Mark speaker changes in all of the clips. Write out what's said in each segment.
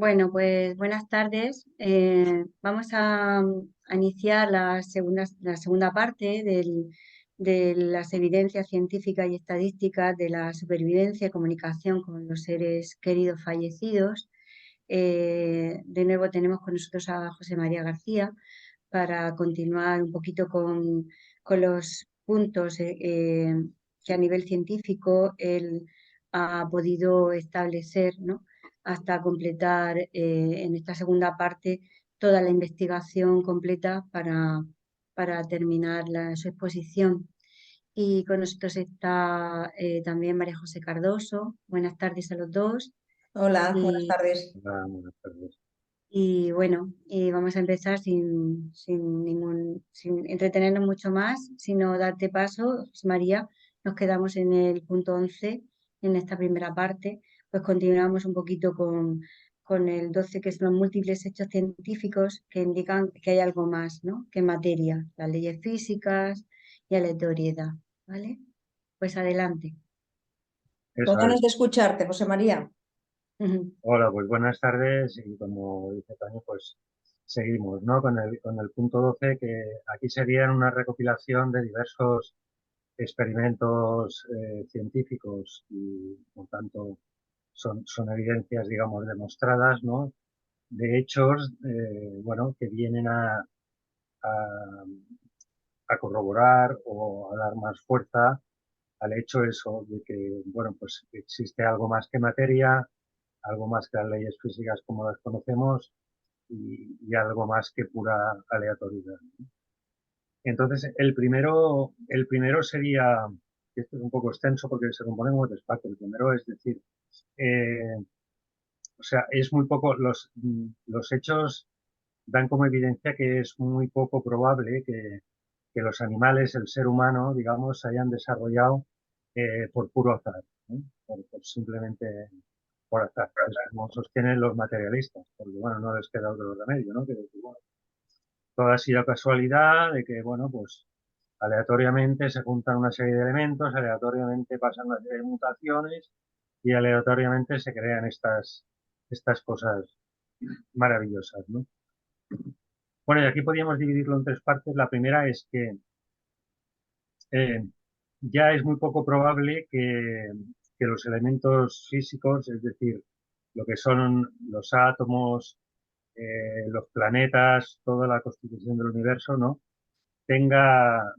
Speaker 1: Bueno, pues buenas tardes. Vamos a iniciar la segunda parte de las evidencias científicas y estadísticas de la supervivencia y comunicación con los seres queridos fallecidos. De nuevo tenemos con nosotros a José María García para continuar un poquito con los puntos que a nivel científico él ha podido establecer, ¿no? Hasta completar en esta segunda parte toda la investigación completa para terminar su exposición. Y con nosotros está también María José Cardoso. Buenas tardes a los dos.
Speaker 2: Hola, buenas
Speaker 1: Y,
Speaker 2: tardes.
Speaker 3: Hola, buenas tardes.
Speaker 1: y bueno, vamos a empezar sin entretenernos mucho más, sino darte paso, María. Nos quedamos en el punto 11 en esta primera parte, pues continuamos un poquito con el 12, que son los múltiples hechos científicos que indican que hay algo más, ¿no? Que materia, las leyes físicas y aleatoriedad, ¿vale? Pues adelante.
Speaker 2: Con
Speaker 3: Eso
Speaker 2: ganas
Speaker 3: es.
Speaker 2: de escucharte, José María.
Speaker 1: Ujú.
Speaker 3: Hola, pues buenas tardes y como dice Toño, pues seguimos, ¿no? Con el punto 12, que aquí serían una recopilación de diversos experimentos científicos y, por tanto, son evidencias, digamos, demostradas, ¿no? De hechos, bueno, que vienen a, a corroborar o a dar más fuerza al hecho eso de que, bueno, pues existe algo más que materia, algo más que las leyes físicas como las conocemos y algo más que pura aleatoriedad. Entonces, el primero sería, esto es un poco extenso porque se compone como tres partes. El primero es decir, eh, o sea, es muy poco, los hechos dan como evidencia que es muy poco probable que los animales, el ser humano, digamos, se hayan desarrollado por puro azar, ¿no? Simplemente por azar. Es como sostienen los materialistas, porque bueno, no les queda otro remedio, ¿no? Que decir, bueno, todo ha sido casualidad de que, bueno, pues aleatoriamente se juntan una serie de elementos, aleatoriamente pasan una serie de mutaciones y aleatoriamente se crean estas cosas maravillosas, ¿no? Bueno, y aquí podríamos dividirlo en tres partes. La primera es que eh, ya es muy poco probable que los elementos físicos, es decir, lo que son los átomos, los planetas, toda la constitución del universo, ¿no? tenga,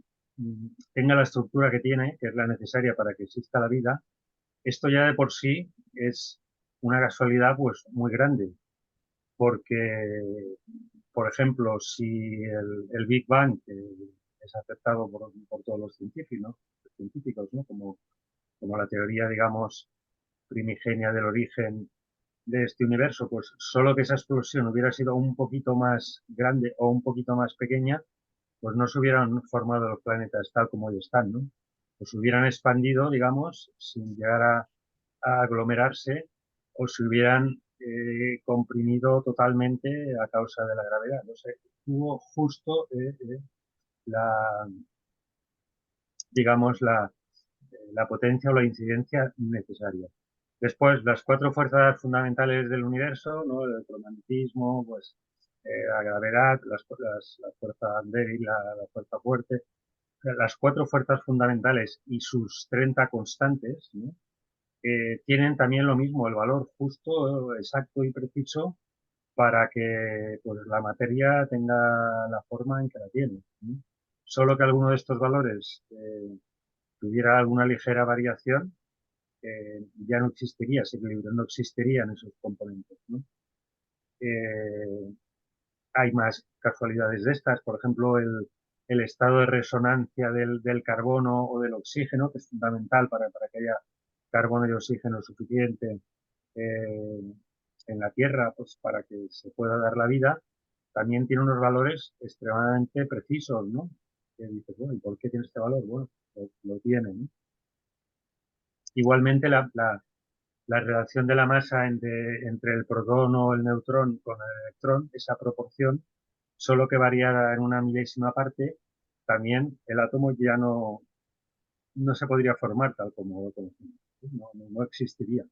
Speaker 3: tenga la estructura que tiene, que es la necesaria para que exista la vida. Esto ya de por sí es una casualidad pues muy grande, porque, por ejemplo, si el Big Bang, que es aceptado por todos los científicos, ¿no? Como la teoría, digamos, primigenia del origen de este universo, pues solo que esa explosión hubiera sido un poquito más grande o un poquito más pequeña, pues no se hubieran formado los planetas tal como hoy están, ¿no? Pues hubieran expandido, digamos, sin llegar a aglomerarse o se hubieran comprimido totalmente a causa de la gravedad. No sé, tuvo justo la, digamos, la potencia o la incidencia necesaria. Después, las cuatro fuerzas fundamentales del universo, ¿no? El electromagnetismo, pues, la gravedad, la fuerza débil, la fuerza fuerte, las cuatro fuerzas fundamentales y sus 30 constantes, ¿no? Tienen también lo mismo, el valor justo, exacto y preciso para que pues, la materia tenga la forma en que la tiene, ¿no? Solo que alguno de estos valores tuviera alguna ligera variación, ya no existiría ese equilibrio, no existirían esos componentes, ¿no? Eh, Hay más casualidades de estas, por ejemplo, el estado de resonancia del carbono o del oxígeno, que es fundamental para que haya carbono y oxígeno suficiente eh, en la Tierra, pues para que se pueda dar la vida, también tiene unos valores extremadamente precisos, ¿no? Que dices, bueno, ¿y por qué tiene este valor? Bueno, lo tiene, ¿no? Igualmente, la relación de la masa entre el protón o el neutrón con el electrón, esa proporción, solo que variara en una milésima parte, también el átomo ya no se podría formar tal como lo conocemos. No existiría.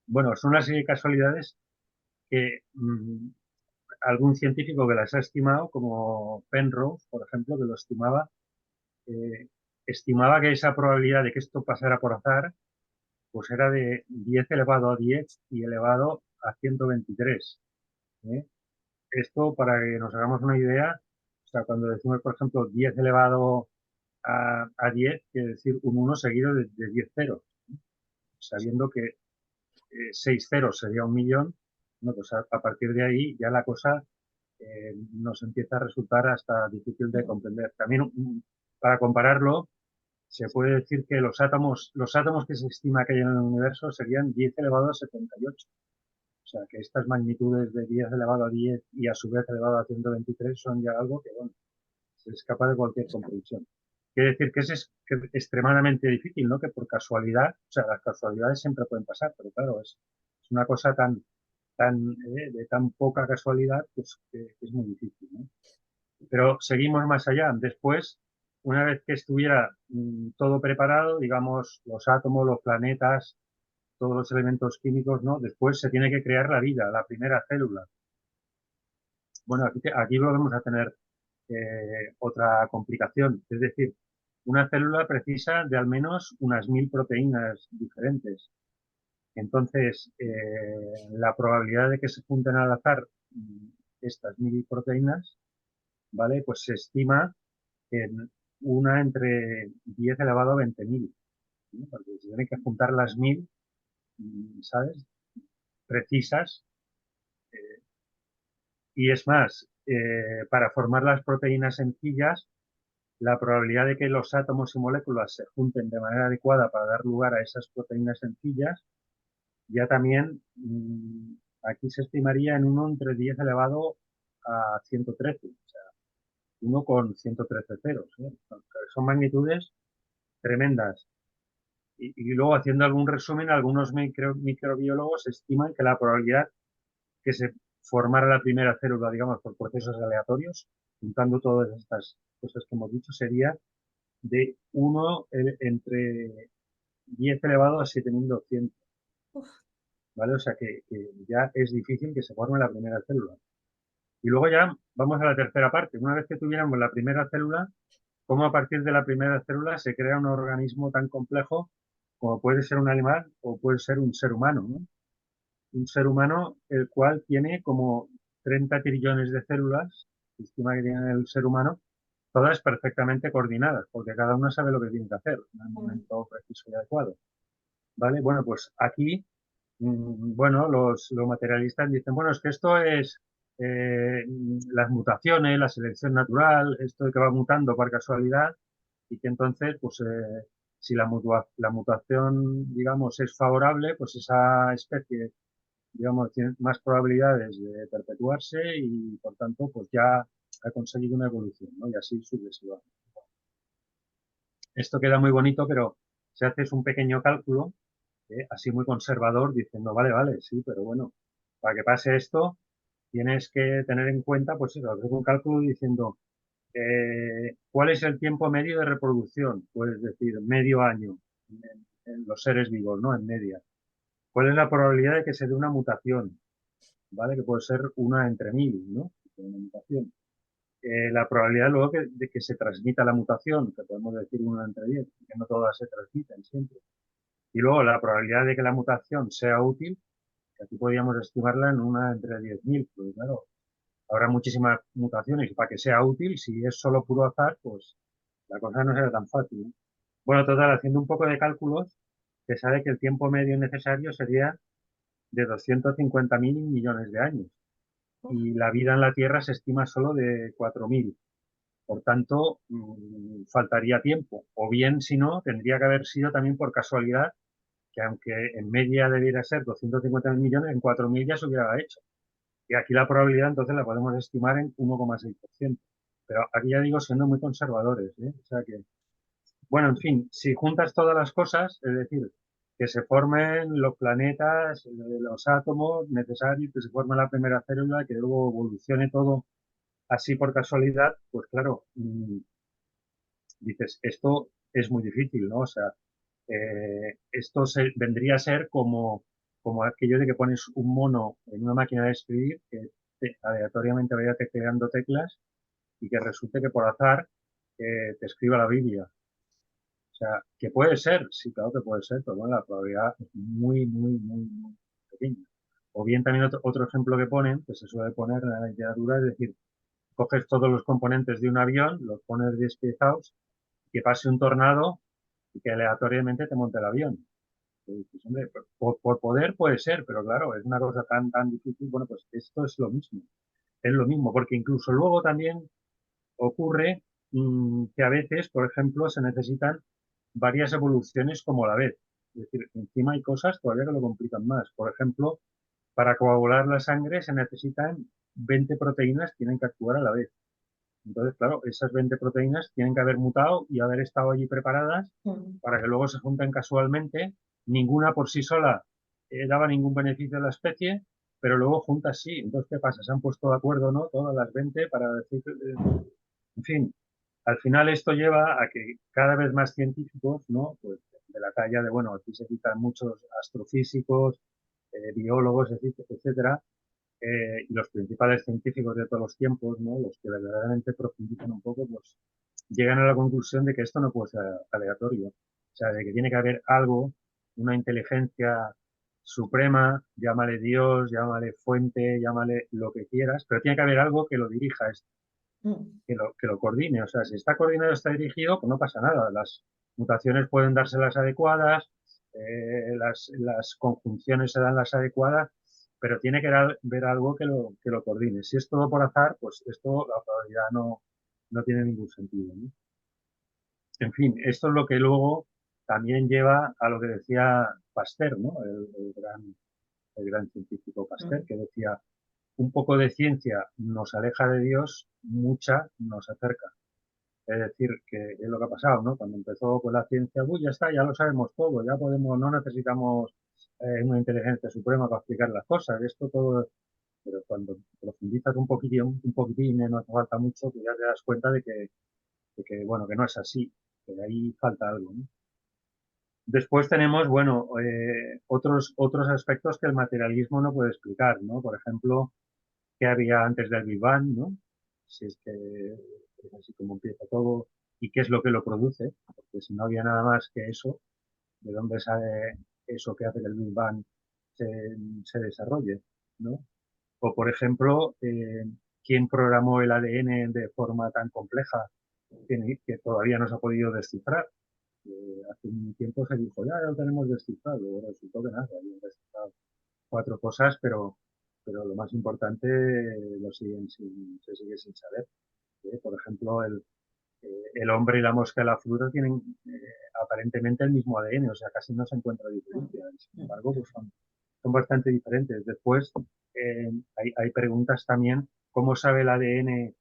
Speaker 3: Bueno, son una serie de casualidades que algún científico que las ha estimado, como Penrose, por ejemplo, que lo estimaba que esa probabilidad de que esto pasara por azar, pues era de 10 elevado a 10 y elevado a 123. ¿eh? Esto, para que nos hagamos una idea, o sea, cuando decimos, por ejemplo, 10 elevado a 10, quiere decir un 1 seguido de 10 ceros, sabiendo que 6 ceros sería 1.000.000, no, pues a partir de ahí ya la cosa nos empieza a resultar hasta difícil de comprender. También, para compararlo, se puede decir que los átomos que se estima que hay en el universo serían 10 elevado a 78. O sea, que estas magnitudes de 10 elevado a 10 y a su vez elevado a 123 son ya algo que, bueno, se escapa de cualquier comprensión. Quiere decir que es extremadamente difícil, ¿no? Que por casualidad, o sea, las casualidades siempre pueden pasar, pero claro, es una cosa de tan poca casualidad, pues que es muy difícil, ¿no? Pero seguimos más allá. Después, una vez que estuviera todo preparado, digamos, los átomos, los planetas, todos los elementos químicos, ¿no? Después se tiene que crear la vida, la primera célula. Bueno, aquí volvemos a tener otra complicación, es decir, una célula precisa de al menos unas 1000 proteínas diferentes. Entonces, la probabilidad de que se junten al azar estas 1000 proteínas, ¿vale? Pues se estima en una entre 10 elevado a 20.000, ¿no? Porque se tienen que juntar las 1000, ¿sabes? Precisas. Y es más, para formar las proteínas sencillas, la probabilidad de que los átomos y moléculas se junten de manera adecuada para dar lugar a esas proteínas sencillas, ya también aquí se estimaría en 1 entre 10 elevado a 113, o sea, 1 con 113 ceros. Son magnitudes tremendas. Y luego, haciendo algún resumen, algunos microbiólogos estiman que la probabilidad que se formara la primera célula, digamos, por procesos aleatorios, juntando todas estas cosas que hemos dicho, sería de 1 entre 10 elevado a 7.200. ¿Vale? O sea que ya es difícil que se forme la primera célula. Y luego ya vamos a la tercera parte. Una vez que tuviéramos la primera célula, ¿cómo a partir de la primera célula se crea un organismo tan complejo como puede ser un animal o puede ser un ser humano, ¿no? Un ser humano el cual tiene como 30 trillones de células, se estima que tiene el ser humano, todas perfectamente coordinadas, porque cada una sabe lo que tiene que hacer en el momento preciso y adecuado. ¿Vale? Bueno, pues aquí, bueno, los materialistas dicen, bueno, es que esto es las mutaciones, la selección natural, esto de que va mutando por casualidad y que entonces, pues, si la mutación, digamos, es favorable, pues esa especie, digamos, tiene más probabilidades de perpetuarse y, por tanto, pues ya ha conseguido una evolución, ¿no? Y así sucesivamente. Esto queda muy bonito, pero si haces un pequeño cálculo, así muy conservador, diciendo, vale, vale, sí, pero bueno, para que pase esto, tienes que tener en cuenta, pues eso, hacer un cálculo diciendo, ¿cuál es el tiempo medio de reproducción? Pues decir, medio año en los seres vivos, ¿no? En media. ¿Cuál es la probabilidad de que se dé una mutación? ¿Vale? Que puede ser una entre 1000, ¿no? Una mutación. La probabilidad luego de que se transmita la mutación, que podemos decir una entre 10, que no todas se transmiten siempre. Y luego la probabilidad de que la mutación sea útil, que aquí podríamos estimarla en una entre 10.000, pues claro, habrá muchísimas mutaciones y para que sea útil, si es solo puro azar, pues la cosa no será tan fácil, ¿no? Bueno, total, haciendo un poco de cálculos, se sabe que el tiempo medio necesario sería de 250.000 millones de años y la vida en la Tierra se estima solo de 4.000. Por tanto, faltaría tiempo. O bien, si no, tendría que haber sido también por casualidad que aunque en media debiera ser 250.000 millones, en 4.000 ya se hubiera hecho. Y aquí la probabilidad entonces la podemos estimar en 1,6%. Pero aquí ya digo siendo muy conservadores, ¿eh? O sea que, bueno, en fin, si juntas todas las cosas, es decir, que se formen los planetas, los átomos necesarios, que se forme la primera célula, que luego evolucione todo así por casualidad, pues claro, dices, esto es muy difícil, ¿no? O sea, esto vendría a ser como como aquello de que pones un mono en una máquina de escribir que aleatoriamente vaya tecleando teclas y que resulte que por azar te escriba la Biblia. O sea, que puede ser, sí, claro que puede ser, pero bueno, la probabilidad es muy, muy, muy, muy pequeña. O bien también otro ejemplo que ponen, que se suele poner en la literatura, es decir, coges todos los componentes de un avión, los pones despiezados, que pase un tornado y que aleatoriamente te monte el avión. Y dices, hombre, por poder puede ser, pero claro, es una cosa tan difícil. Bueno, pues esto es lo mismo. Es lo mismo, porque incluso luego también ocurre que a veces, por ejemplo, se necesitan varias evoluciones como a la vez. Es decir, encima hay cosas todavía que lo complican más. Por ejemplo, para coagular la sangre se necesitan 20 proteínas que tienen que actuar a la vez. Entonces, claro, esas 20 proteínas tienen que haber mutado y haber estado allí preparadas para que luego se junten casualmente. Ninguna por sí sola daba ningún beneficio a la especie, pero luego juntas sí. Entonces, ¿qué pasa? Se han puesto de acuerdo, ¿no? Todas las 20 para decir, en fin, al final esto lleva a que cada vez más científicos, ¿no? Pues de la talla de, bueno, aquí se citan muchos astrofísicos, biólogos, etcétera, y los principales científicos de todos los tiempos, ¿no? Los que verdaderamente profundizan un poco, pues llegan a la conclusión de que esto no puede ser aleatorio. O sea, de que tiene que haber algo, una inteligencia suprema, llámale Dios, llámale fuente, llámale lo que quieras, pero tiene que haber algo que lo dirija esto, que lo coordine. O sea, si está coordinado, está dirigido, pues no pasa nada. Las mutaciones pueden darse las adecuadas, las conjunciones se dan las adecuadas, pero tiene que ver algo que lo coordine. Si es todo por azar, pues esto, la probabilidad no tiene ningún sentido, ¿no? En fin, esto es lo que luego también lleva a lo que decía Pasteur, ¿no? El gran científico Pasteur, que decía, un poco de ciencia nos aleja de Dios, mucha nos acerca. Es decir, que es lo que ha pasado, ¿no? Cuando empezó con la ciencia, uy, ya está, ya lo sabemos todo, ya podemos, no necesitamos una inteligencia suprema para explicar las cosas, esto todo, pero cuando profundizas un poquitín, no hace falta mucho, pues ya te das cuenta bueno, que no es así, que de ahí falta algo, ¿no? Después tenemos, bueno, otros aspectos que el materialismo no puede explicar, ¿no? Por ejemplo, qué había antes del Big Bang, ¿no? Si es que es así como empieza todo y qué es lo que lo produce, porque si no había nada más que eso, ¿de dónde sale eso que hace que el Big Bang se, se desarrolle, ¿no? O, por ejemplo, ¿quién programó el ADN de forma tan compleja que todavía no se ha podido descifrar? Hace un tiempo se dijo, ya lo tenemos descifrado, luego resultó que nada, habían descifrado 4 cosas, pero lo más importante se sigue sin saber. Por ejemplo, el hombre y la mosca de la fruta tienen aparentemente el mismo ADN, o sea, casi no se encuentra diferencia. Sin embargo, pues son bastante diferentes. Después, hay preguntas también, ¿cómo sabe el ADN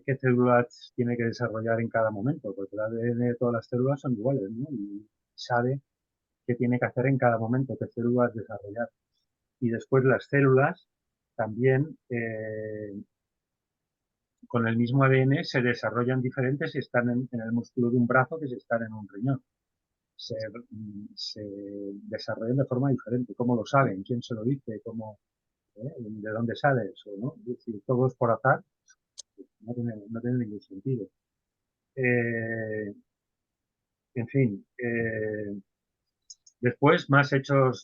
Speaker 3: qué células tiene que desarrollar en cada momento? Porque el ADN de todas las células son iguales, ¿no? Y sabe qué tiene que hacer en cada momento, qué células desarrollar. Y después las células también con el mismo ADN se desarrollan diferentes si están en el músculo de un brazo que si están en un riñón. Se, se desarrollan de forma diferente. ¿Cómo lo saben? ¿Quién se lo dice? ¿De dónde sale eso? ¿No? Es decir, todo es por azar. No tiene ningún sentido. En fin, después más hechos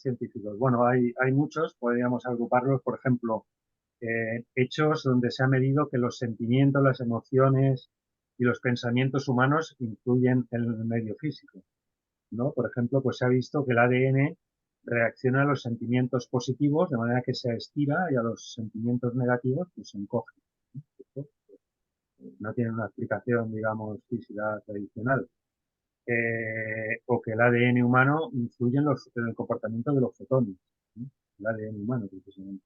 Speaker 3: científicos. Bueno, hay muchos, podríamos agruparlos, por ejemplo, hechos donde se ha medido que los sentimientos, las emociones y los pensamientos humanos influyen en el medio físico, ¿no? Por ejemplo, pues se ha visto que el ADN reacciona a los sentimientos positivos de manera que se estira y a los sentimientos negativos pues se encoge, ¿no? No tiene una explicación, digamos, física tradicional. O que el ADN humano influye en el comportamiento de los fotones, ¿no? El ADN humano, precisamente.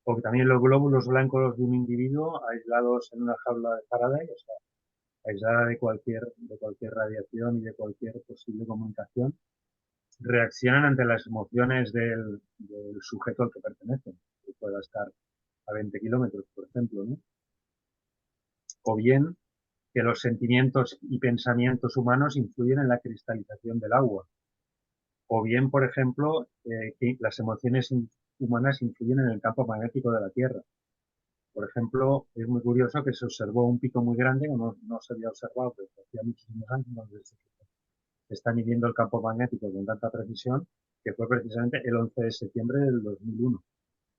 Speaker 3: O que también los glóbulos blancos de un individuo aislados en una jaula de Faraday, o sea, aislada de cualquier radiación y de cualquier posible comunicación, reaccionan ante las emociones del sujeto al que pertenecen, que pueda estar a 20 kilómetros, por ejemplo, ¿no? O bien que los sentimientos y pensamientos humanos influyen en la cristalización del agua, O bien, por ejemplo, que las emociones humanas influyen en el campo magnético de la Tierra. Por ejemplo, es muy curioso que se observó un pico muy grande, que no se había observado desde hacía muchísimos años, desde que se está midiendo el campo magnético con tanta precisión, que fue precisamente el 11 de septiembre del 2001.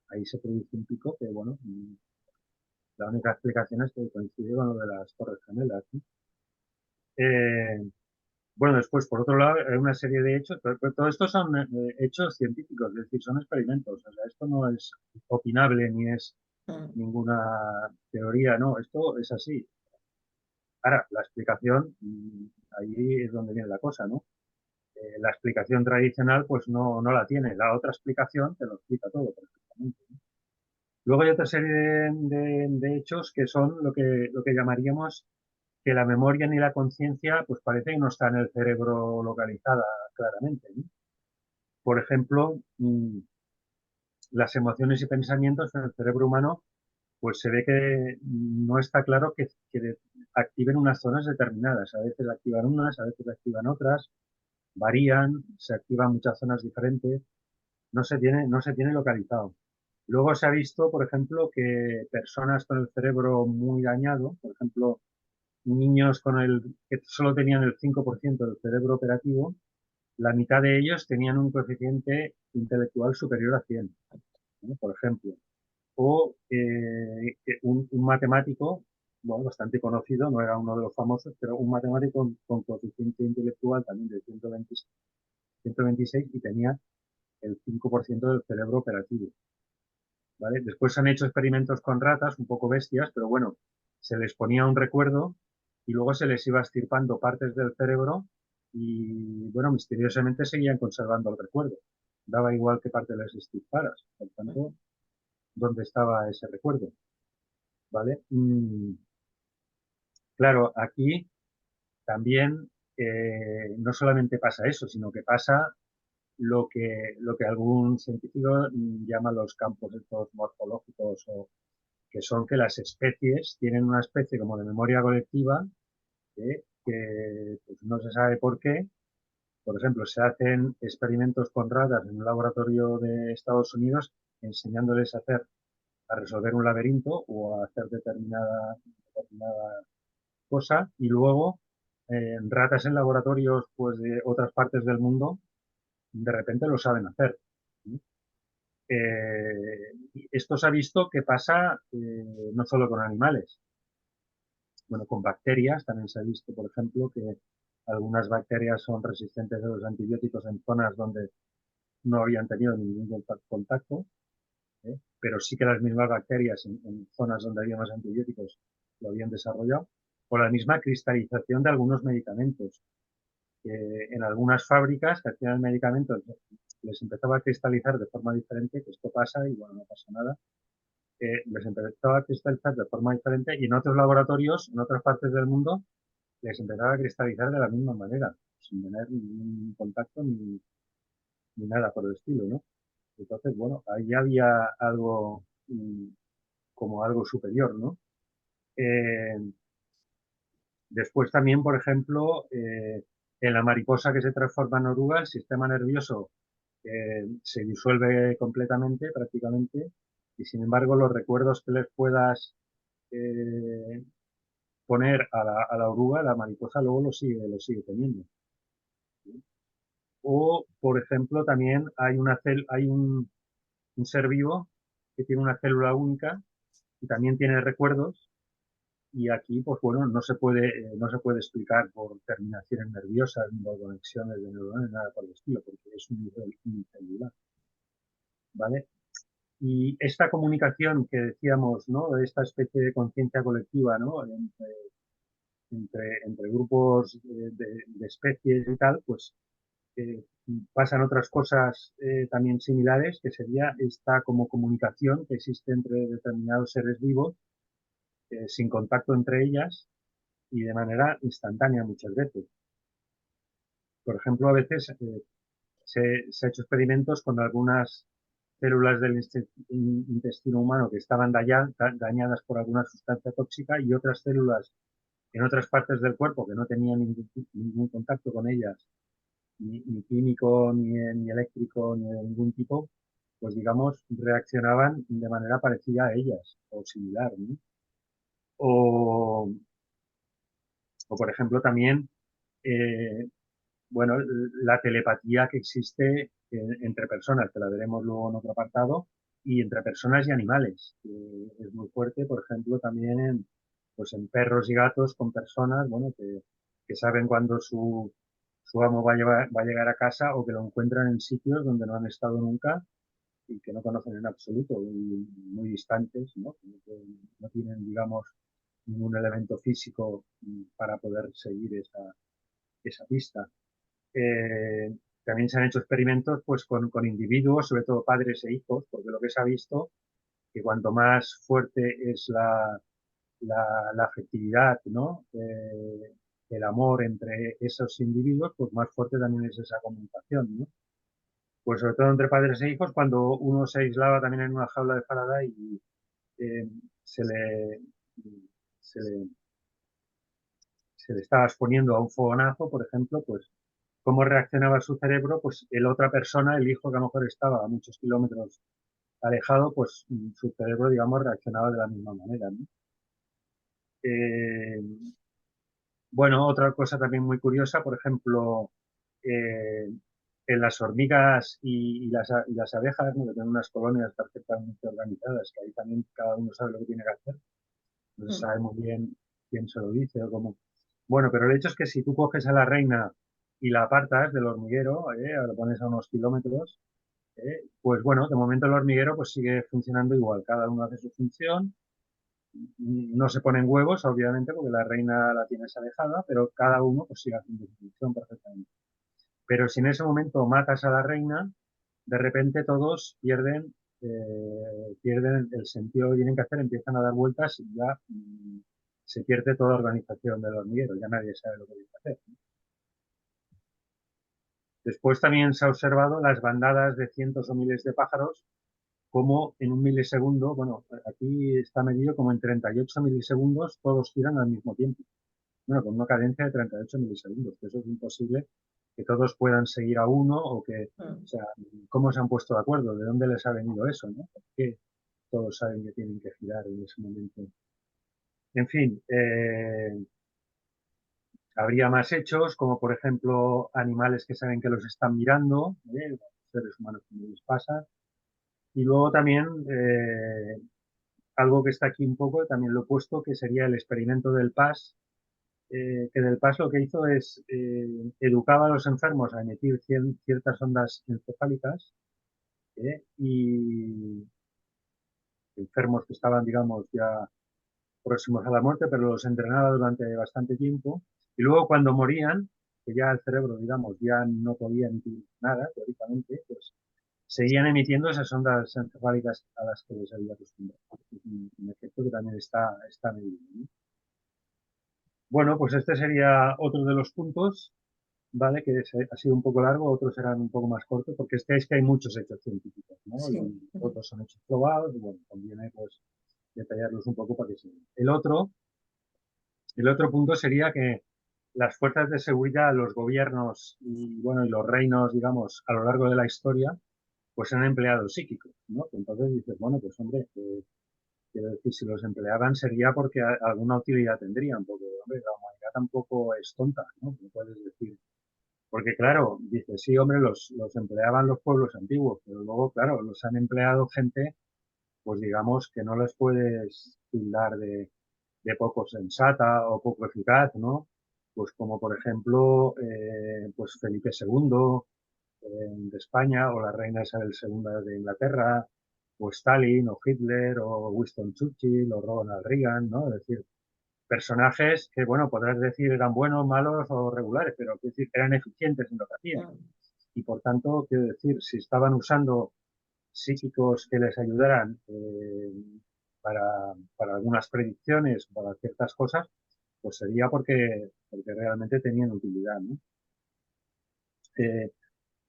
Speaker 3: Ahí se produjo un pico que, bueno, la única explicación es que coincide con lo de las Torres Gemelas, ¿no? Bueno, después, por otro lado, hay una serie de hechos, pero todo esto son hechos científicos, es decir, son experimentos. O sea, esto no es opinable ni es ninguna teoría, no, esto es así. Ahora, la explicación, ahí es donde viene la cosa, ¿no? La explicación tradicional, pues no la tiene. La otra explicación te lo explica todo perfectamente, ¿no? Luego hay otra serie de hechos que son lo que llamaríamos que la memoria ni la conciencia, pues parece que no está en el cerebro localizada claramente, ¿no? Por ejemplo, las emociones y pensamientos en el cerebro humano, pues se ve que no está claro que activen unas zonas determinadas. A veces activan unas, a veces activan otras, varían, se activan muchas zonas diferentes, no se tiene localizado. Luego se ha visto, por ejemplo, que personas con el cerebro muy dañado, por ejemplo, niños que solo tenían el 5% del cerebro operativo, la mitad de ellos tenían un coeficiente intelectual superior a 100, ¿no? Por ejemplo. O un matemático, bueno, bastante conocido, no era uno de los famosos, pero un matemático con coeficiente intelectual también de 126 y tenía el 5% del cerebro operativo, ¿vale? Después se han hecho experimentos con ratas, un poco bestias, pero bueno, se les ponía un recuerdo y luego se les iba extirpando partes del cerebro y, bueno, misteriosamente seguían conservando el recuerdo. Daba igual qué parte les extirparas. Por tanto, ¿dónde estaba ese recuerdo? ¿Vale? Claro, aquí también no solamente pasa eso, sino que pasa lo que algún científico llama los campos estos morfológicos, o que son que las especies tienen una especie como de memoria colectiva que pues, no se sabe por qué. Por ejemplo, se hacen experimentos con ratas en un laboratorio de Estados Unidos enseñándoles a resolver un laberinto o a hacer determinada cosa y luego ratas en laboratorios pues, de otras partes del mundo de repente lo saben hacer. Esto se ha visto que pasa no solo con animales, bueno, con bacterias también se ha visto, por ejemplo, que algunas bacterias son resistentes a los antibióticos en zonas donde no habían tenido ningún contacto, pero sí que las mismas bacterias en zonas donde había más antibióticos lo habían desarrollado, o la misma cristalización de algunos medicamentos. En algunas fábricas que hacían el medicamento les empezaba a cristalizar de forma diferente, que esto pasa y bueno, no pasa nada, les empezaba a cristalizar de forma diferente y en otros laboratorios, en otras partes del mundo, les empezaba a cristalizar de la misma manera, sin tener ningún contacto ni nada por el estilo, ¿no? Entonces, bueno, ahí había algo como algo superior, ¿no? Eh, Después también, por ejemplo, en la mariposa que se transforma en oruga, el sistema nervioso se disuelve completamente, prácticamente, y sin embargo los recuerdos que les puedas eh, poner a la oruga, la mariposa luego lo sigue teniendo. O, por ejemplo, también hay un ser vivo que tiene una célula única y también tiene recuerdos. Y aquí, pues bueno, no se puede explicar por terminaciones nerviosas ni por conexiones de neuronas, nada por el estilo, porque es un nivel unicelular, ¿vale? Y esta comunicación que decíamos, ¿no? De esta especie de conciencia colectiva, ¿no? Entre grupos de especies y tal, pues eh, pasan otras cosas también similares, que sería esta como comunicación que existe entre determinados seres vivos, sin contacto entre ellas, y de manera instantánea muchas veces. Por ejemplo, a veces se ha hecho experimentos con algunas células del intestino humano que estaban dañadas por alguna sustancia tóxica y otras células en otras partes del cuerpo que no tenían ningún contacto con ellas ni químico, ni eléctrico, ni de ningún tipo, pues digamos, reaccionaban de manera parecida a ellas o similar, ¿no? O, o por ejemplo, también, eh, bueno, la telepatía que existe entre personas, que la veremos luego en otro apartado, y entre personas y animales. Es muy fuerte, por ejemplo, también pues en perros y gatos con personas, bueno, que saben cuándo su amo va a llegar a casa o que lo encuentran en sitios donde no han estado nunca y que no conocen en absoluto, y muy distantes, ¿no? No tienen, digamos, ningún elemento físico para poder seguir esa pista. Eh, También se han hecho experimentos pues, con individuos, sobre todo padres e hijos, porque lo que se ha visto que cuanto más fuerte es la afectividad, ¿no? El amor entre esos individuos, pues más fuerte también es esa comunicación, ¿no? Pues sobre todo entre padres e hijos, cuando uno se aislaba también en una jaula de Faraday y eh, se le, se le, se le estaba exponiendo a un fogonazo, por ejemplo, pues cómo reaccionaba su cerebro, pues el otra persona, el hijo que a lo mejor estaba a muchos kilómetros alejado, pues su cerebro, digamos, reaccionaba de la misma manera, ¿no? Eh, bueno, otra cosa también muy curiosa, por ejemplo, eh, en las hormigas y las abejas, ¿no? Que tienen unas colonias perfectamente organizadas, que ahí también cada uno sabe lo que tiene que hacer, no se sabe muy bien quién se lo dice o cómo. Bueno, pero el hecho es que si tú coges a la reina y la apartas del hormiguero, la pones a unos kilómetros, pues bueno, de momento el hormiguero pues sigue funcionando igual, cada uno hace su función, no se ponen huevos, obviamente, porque la reina la tienes alejada, pero cada uno pues sigue haciendo su función perfectamente. Pero si en ese momento matas a la reina, de repente todos pierden el sentido que tienen que hacer, empiezan a dar vueltas y ya se pierde toda organización del hormiguero, ya nadie sabe lo que tiene que hacer. Después también se ha observado las bandadas de cientos o miles de pájaros, como en un milisegundo, bueno, aquí está medido como en 38 milisegundos, todos giran al mismo tiempo. Bueno, con una cadencia de 38 milisegundos, que eso es imposible que todos puedan seguir a uno o que, o sea, ¿cómo se han puesto de acuerdo? ¿De dónde les ha venido eso, no? ¿Por qué todos saben que tienen que girar en ese momento? En fin, habría más hechos, como por ejemplo animales que saben que los están mirando, seres humanos que no les pasa. Y luego también algo que está aquí un poco, también lo he puesto, que sería el experimento del PAS, que del PAS lo que hizo es educaba a los enfermos a emitir ciertas ondas encefálicas y enfermos que estaban, digamos, ya próximos a la muerte, pero los entrenaba durante bastante tiempo. Y luego cuando morían, que ya el cerebro, digamos, ya no podía emitir nada, teóricamente, pues seguían emitiendo esas ondas encefálicas a las que les había acostumbrado. Es un efecto que también está medido, ¿no? Bueno, pues este sería otro de los puntos, ¿vale? Que ha sido un poco largo, otros serán un poco más cortos, porque es que hay muchos hechos científicos, ¿no?
Speaker 2: Sí.
Speaker 3: Y otros son hechos probados, y bueno, conviene pues detallarlos un poco para que se vean. El otro punto sería que las fuerzas de seguridad, los gobiernos y, bueno, y los reinos, digamos, a lo largo de la historia, pues han empleado psíquicos, ¿no? Entonces dices, bueno, pues hombre, quiero decir, si los empleaban sería porque alguna utilidad tendrían, porque, hombre, la humanidad tampoco es tonta, ¿no? No puedes decir. Porque, claro, dices, sí, hombre, los empleaban los pueblos antiguos, pero luego, claro, los han empleado gente, pues digamos, que no les puedes tildar de poco sensata o poco eficaz, ¿no? Pues como, por ejemplo, pues Felipe II, de España, o la reina Isabel II de Inglaterra, o Stalin, o Hitler, o Winston Churchill, o Ronald Reagan, ¿no? Es decir, personajes que, bueno, podrás decir eran buenos, malos o regulares, pero quiero decir, eran eficientes en lo que hacían. Y por tanto, quiero decir, si estaban usando psíquicos que les ayudaran para algunas predicciones, para ciertas cosas, pues sería porque realmente tenían utilidad, ¿no?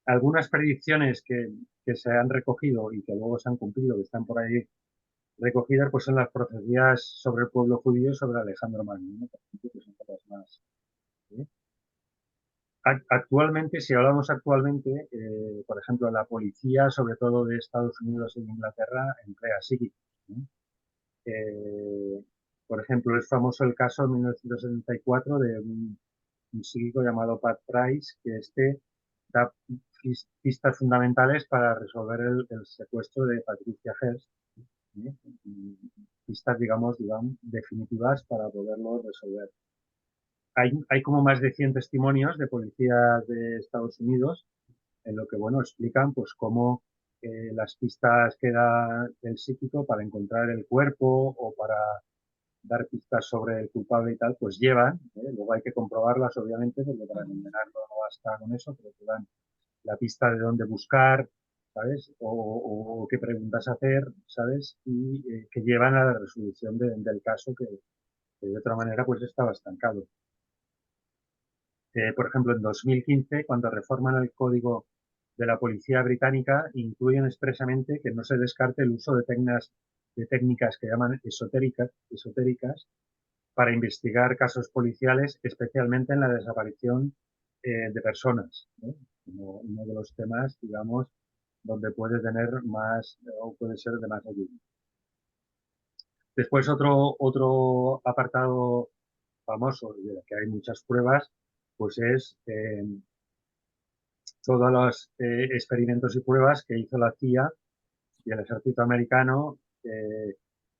Speaker 3: Algunas predicciones que se han recogido y que luego se han cumplido, que están por ahí recogidas, pues son las profecías sobre el pueblo judío y sobre Alejandro Magno, ¿no? Por ejemplo, que son cosas más. ¿Sí? Actualmente, si hablamos actualmente, por ejemplo, la policía, sobre todo de Estados Unidos y de Inglaterra, emplea psíquicos, ¿no? Eh, por ejemplo, es famoso el caso en 1974 de un psíquico llamado Pat Price, que da pistas fundamentales para resolver el secuestro de Patricia Hearst, ¿eh? Pistas, digamos, definitivas para poderlo resolver. Hay como más de 100 testimonios de policías de Estados Unidos en lo que, bueno, explican pues cómo las pistas que da el psíquico para encontrar el cuerpo o para dar pistas sobre el culpable y tal, pues llevan, luego hay que comprobarlas obviamente, porque para condenarlo no basta con eso, pero te dan la pista de dónde buscar, ¿sabes? O qué preguntas hacer, ¿sabes? Y que llevan a la resolución del caso que de otra manera pues estaba estancado. Por ejemplo, en 2015, cuando reforman el código de la policía británica, incluyen expresamente que no se descarte el uso de técnicas que llaman esotéricas para investigar casos policiales, especialmente en la desaparición de personas, ¿no? Como uno de los temas, digamos, donde puede tener más o puede ser de más ayuda. Después otro apartado famoso, de que hay muchas pruebas, pues es todos los experimentos y pruebas que hizo la CIA y el ejército americano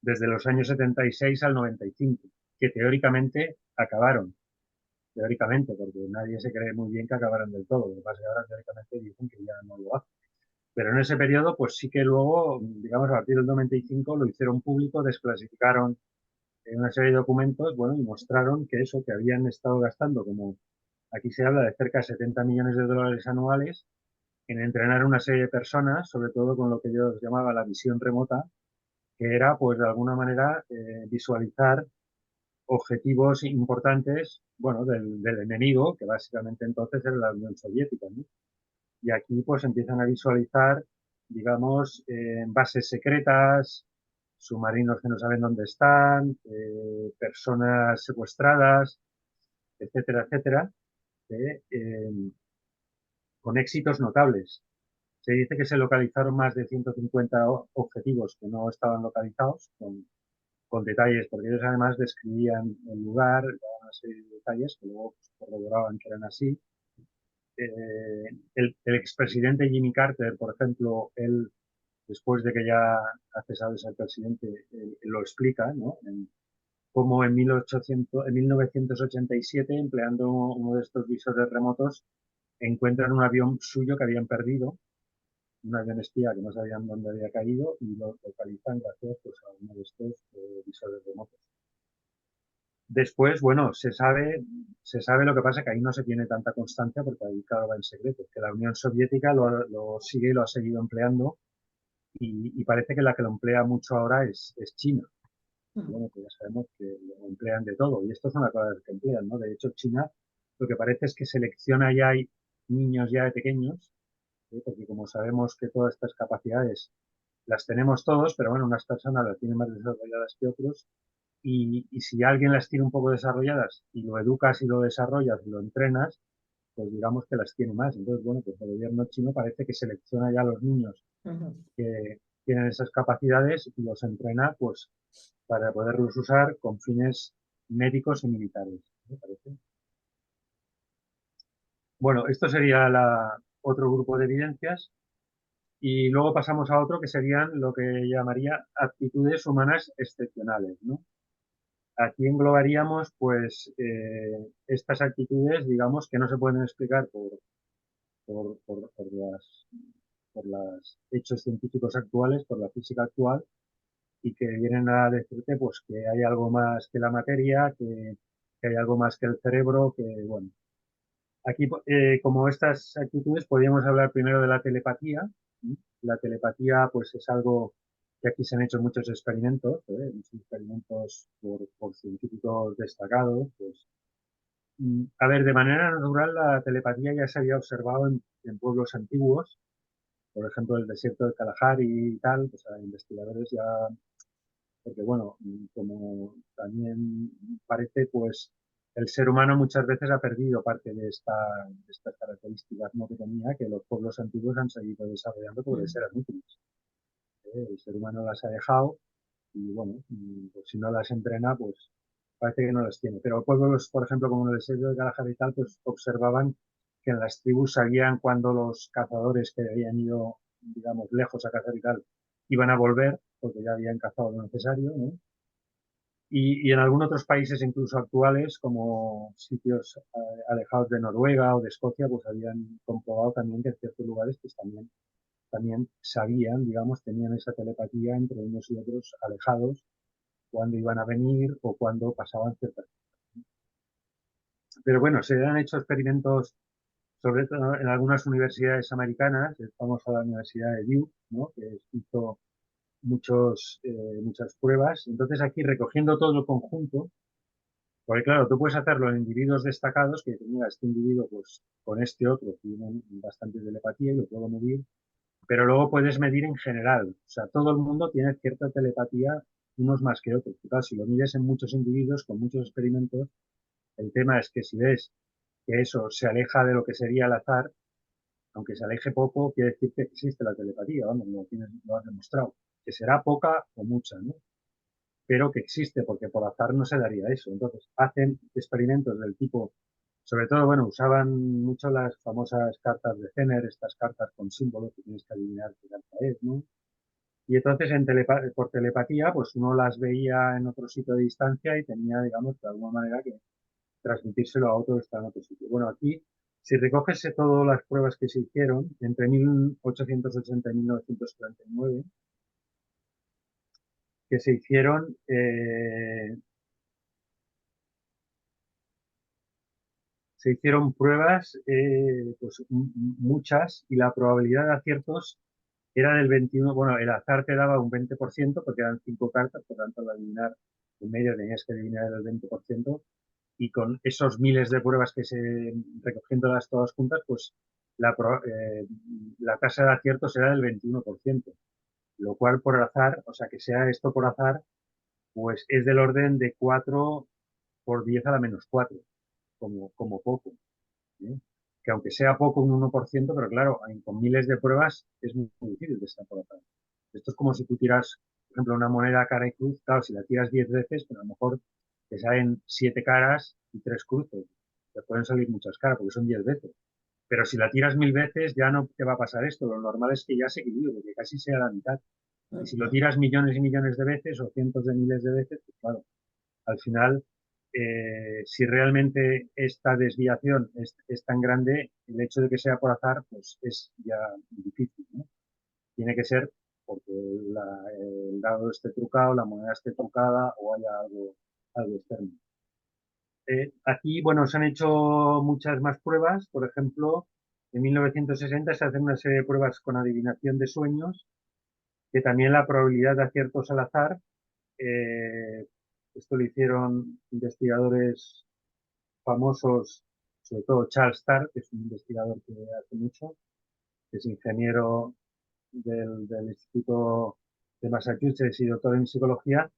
Speaker 3: desde los años 76 al 95, que teóricamente acabaron. Teóricamente, porque nadie se cree muy bien que acabaran del todo. Lo que pasa es que ahora teóricamente dicen que ya no lo hacen. Pero en ese periodo, pues sí que luego, digamos, a partir del 95 lo hicieron público, desclasificaron una serie de documentos, bueno, y mostraron que eso, que habían estado gastando, como aquí se habla de cerca de 70 millones de dólares anuales, en entrenar una serie de personas, sobre todo con lo que yo llamaba la visión remota, que era, pues, de alguna manera, visualizar objetivos importantes, bueno, del enemigo, que básicamente entonces era la Unión Soviética, ¿no? Y aquí, pues, empiezan a visualizar, digamos, bases secretas, submarinos que no saben dónde están, personas secuestradas, etcétera, etcétera, con éxitos notables. Se dice que se localizaron más de 150 objetivos que no estaban localizados, con detalles, porque ellos además describían el lugar, una serie de detalles que luego pues, corroboraban que eran así. El expresidente Jimmy Carter, por ejemplo, él, después de que ya ha cesado de ser presidente, lo explica, ¿no? Cómo en 1987, empleando uno de estos visores remotos, encuentran un avión suyo que habían perdido, un avión espía que no sabían dónde había caído y lo localizan gracias pues, a uno de estos visores remotos. Después, bueno, se sabe lo que pasa, que ahí no se tiene tanta constancia porque ahí claro va en secreto, que la Unión Soviética lo sigue y lo ha seguido empleando y parece que la que lo emplea mucho ahora es China. Bueno, pues ya sabemos que lo emplean de todo y esto es una cosa que emplean, ¿no? De hecho, China lo que parece es que selecciona ya hay niños ya de pequeños, porque como sabemos que todas estas capacidades las tenemos todos, pero bueno, unas personas las tienen más desarrolladas que otros y si alguien las tiene un poco desarrolladas y lo educas y lo desarrollas y lo entrenas, pues digamos que las tiene más. Entonces, bueno, pues el gobierno chino parece que selecciona ya a los niños que tienen esas capacidades y los entrena pues para poderlos usar con fines médicos y militares, ¿me parece? Bueno, esto sería otro grupo de evidencias y luego pasamos a otro que serían lo que llamaría aptitudes humanas excepcionales, ¿no? Aquí englobaríamos pues estas actitudes, digamos, que no se pueden explicar por, por, por las, por los hechos científicos actuales, por la física actual, y que vienen a decirte pues que hay algo más que la materia, que hay algo más que el cerebro, que bueno. Aquí, como estas actitudes, podríamos hablar primero de la telepatía. La telepatía pues es algo que aquí se han hecho muchos experimentos, muchos experimentos por científicos destacados. Pues, a ver, de manera natural la telepatía ya se había observado en pueblos antiguos, por ejemplo el desierto de Kalahari y tal, pues a investigadores ya, porque bueno, como también parece, pues el ser humano muchas veces ha perdido parte de estas características, ¿no?, que tenía, que los pueblos antiguos han seguido desarrollando porque eran útiles. El ser humano las ha dejado y, bueno, pues si no las entrena, pues parece que no las tiene. Pero pueblos, por ejemplo, como el desierto de Kalahari y tal, pues observaban que en las tribus sabían cuando los cazadores que habían ido, digamos, lejos a cazar y tal, iban a volver, porque ya habían cazado lo necesario, ¿no? Y en algunos otros países, incluso actuales, como sitios alejados de Noruega o de Escocia, pues habían comprobado también que en ciertos lugares pues también sabían, digamos, tenían esa telepatía entre unos y otros alejados, cuando iban a venir o cuando pasaban ciertas cosas. Pero bueno, se han hecho experimentos, sobre todo en algunas universidades americanas, vamos a la Universidad de Duke, ¿no?, que hizo muchas pruebas. Entonces aquí, recogiendo todo el conjunto, porque claro, tú puedes hacerlo en individuos destacados, que mira, este individuo pues con este otro tiene bastante telepatía y lo puedo medir, pero luego puedes medir en general. O sea, todo el mundo tiene cierta telepatía, unos más que otros. Claro, si lo mides en muchos individuos, con muchos experimentos, el tema es que si ves que eso se aleja de lo que sería el azar, aunque se aleje poco, quiere decir que existe la telepatía, vamos, lo has demostrado. Que será poca o mucha, ¿no?, pero que existe, porque por azar no se daría eso. Entonces, hacen experimentos del tipo, sobre todo, bueno, usaban mucho las famosas cartas de Zener, estas cartas con símbolos que tienes que adivinar qué carta es, ¿no? Y entonces, por telepatía, pues uno las veía en otro sitio de distancia y tenía, digamos, de alguna manera que transmitírselo a otro que está en otro sitio. Bueno, aquí, si recoges todas las pruebas que se hicieron entre 1880 y 1939, que se hicieron, pruebas, pues muchas, y la probabilidad de aciertos era del 21%. Bueno, el azar te daba un 20%, porque eran 5 cartas, por tanto, al adivinar en medio tenías que adivinar el 20%, y con esos miles de pruebas que recogiéndolas todas juntas, pues la tasa de aciertos era del 21%, lo cual por azar, o sea, que sea esto por azar, pues es del orden de 4 por 10 a la menos 4, como poco, ¿eh? Que aunque sea poco, un 1%, pero claro, con miles de pruebas es muy difícil de estar por azar. Esto es como si tú tiras, por ejemplo, una moneda cara y cruz. Claro, si la tiras 10 veces, pero a lo mejor te salen 7 caras y 3 cruces. Te pueden salir muchas caras porque son 10 veces. Pero si la tiras 1000 veces, ya no te va a pasar esto. Lo normal es que ya se equilibre, que casi sea la mitad. Y si lo tiras millones y millones de veces o cientos de miles de veces, pues claro, al final, si realmente esta desviación es tan grande, el hecho de que sea por azar, pues es ya difícil, ¿no? Tiene que ser porque el dado esté trucado, la moneda esté trucada o haya algo externo. Aquí, bueno, se han hecho muchas más pruebas. Por ejemplo, en 1960 se hacen una serie de pruebas con adivinación de sueños, que también la probabilidad de aciertos al azar, eh, esto lo hicieron investigadores famosos, sobre todo Charles Starr, que es un investigador que hace mucho, que es ingeniero del Instituto de Massachusetts y doctor en psicología.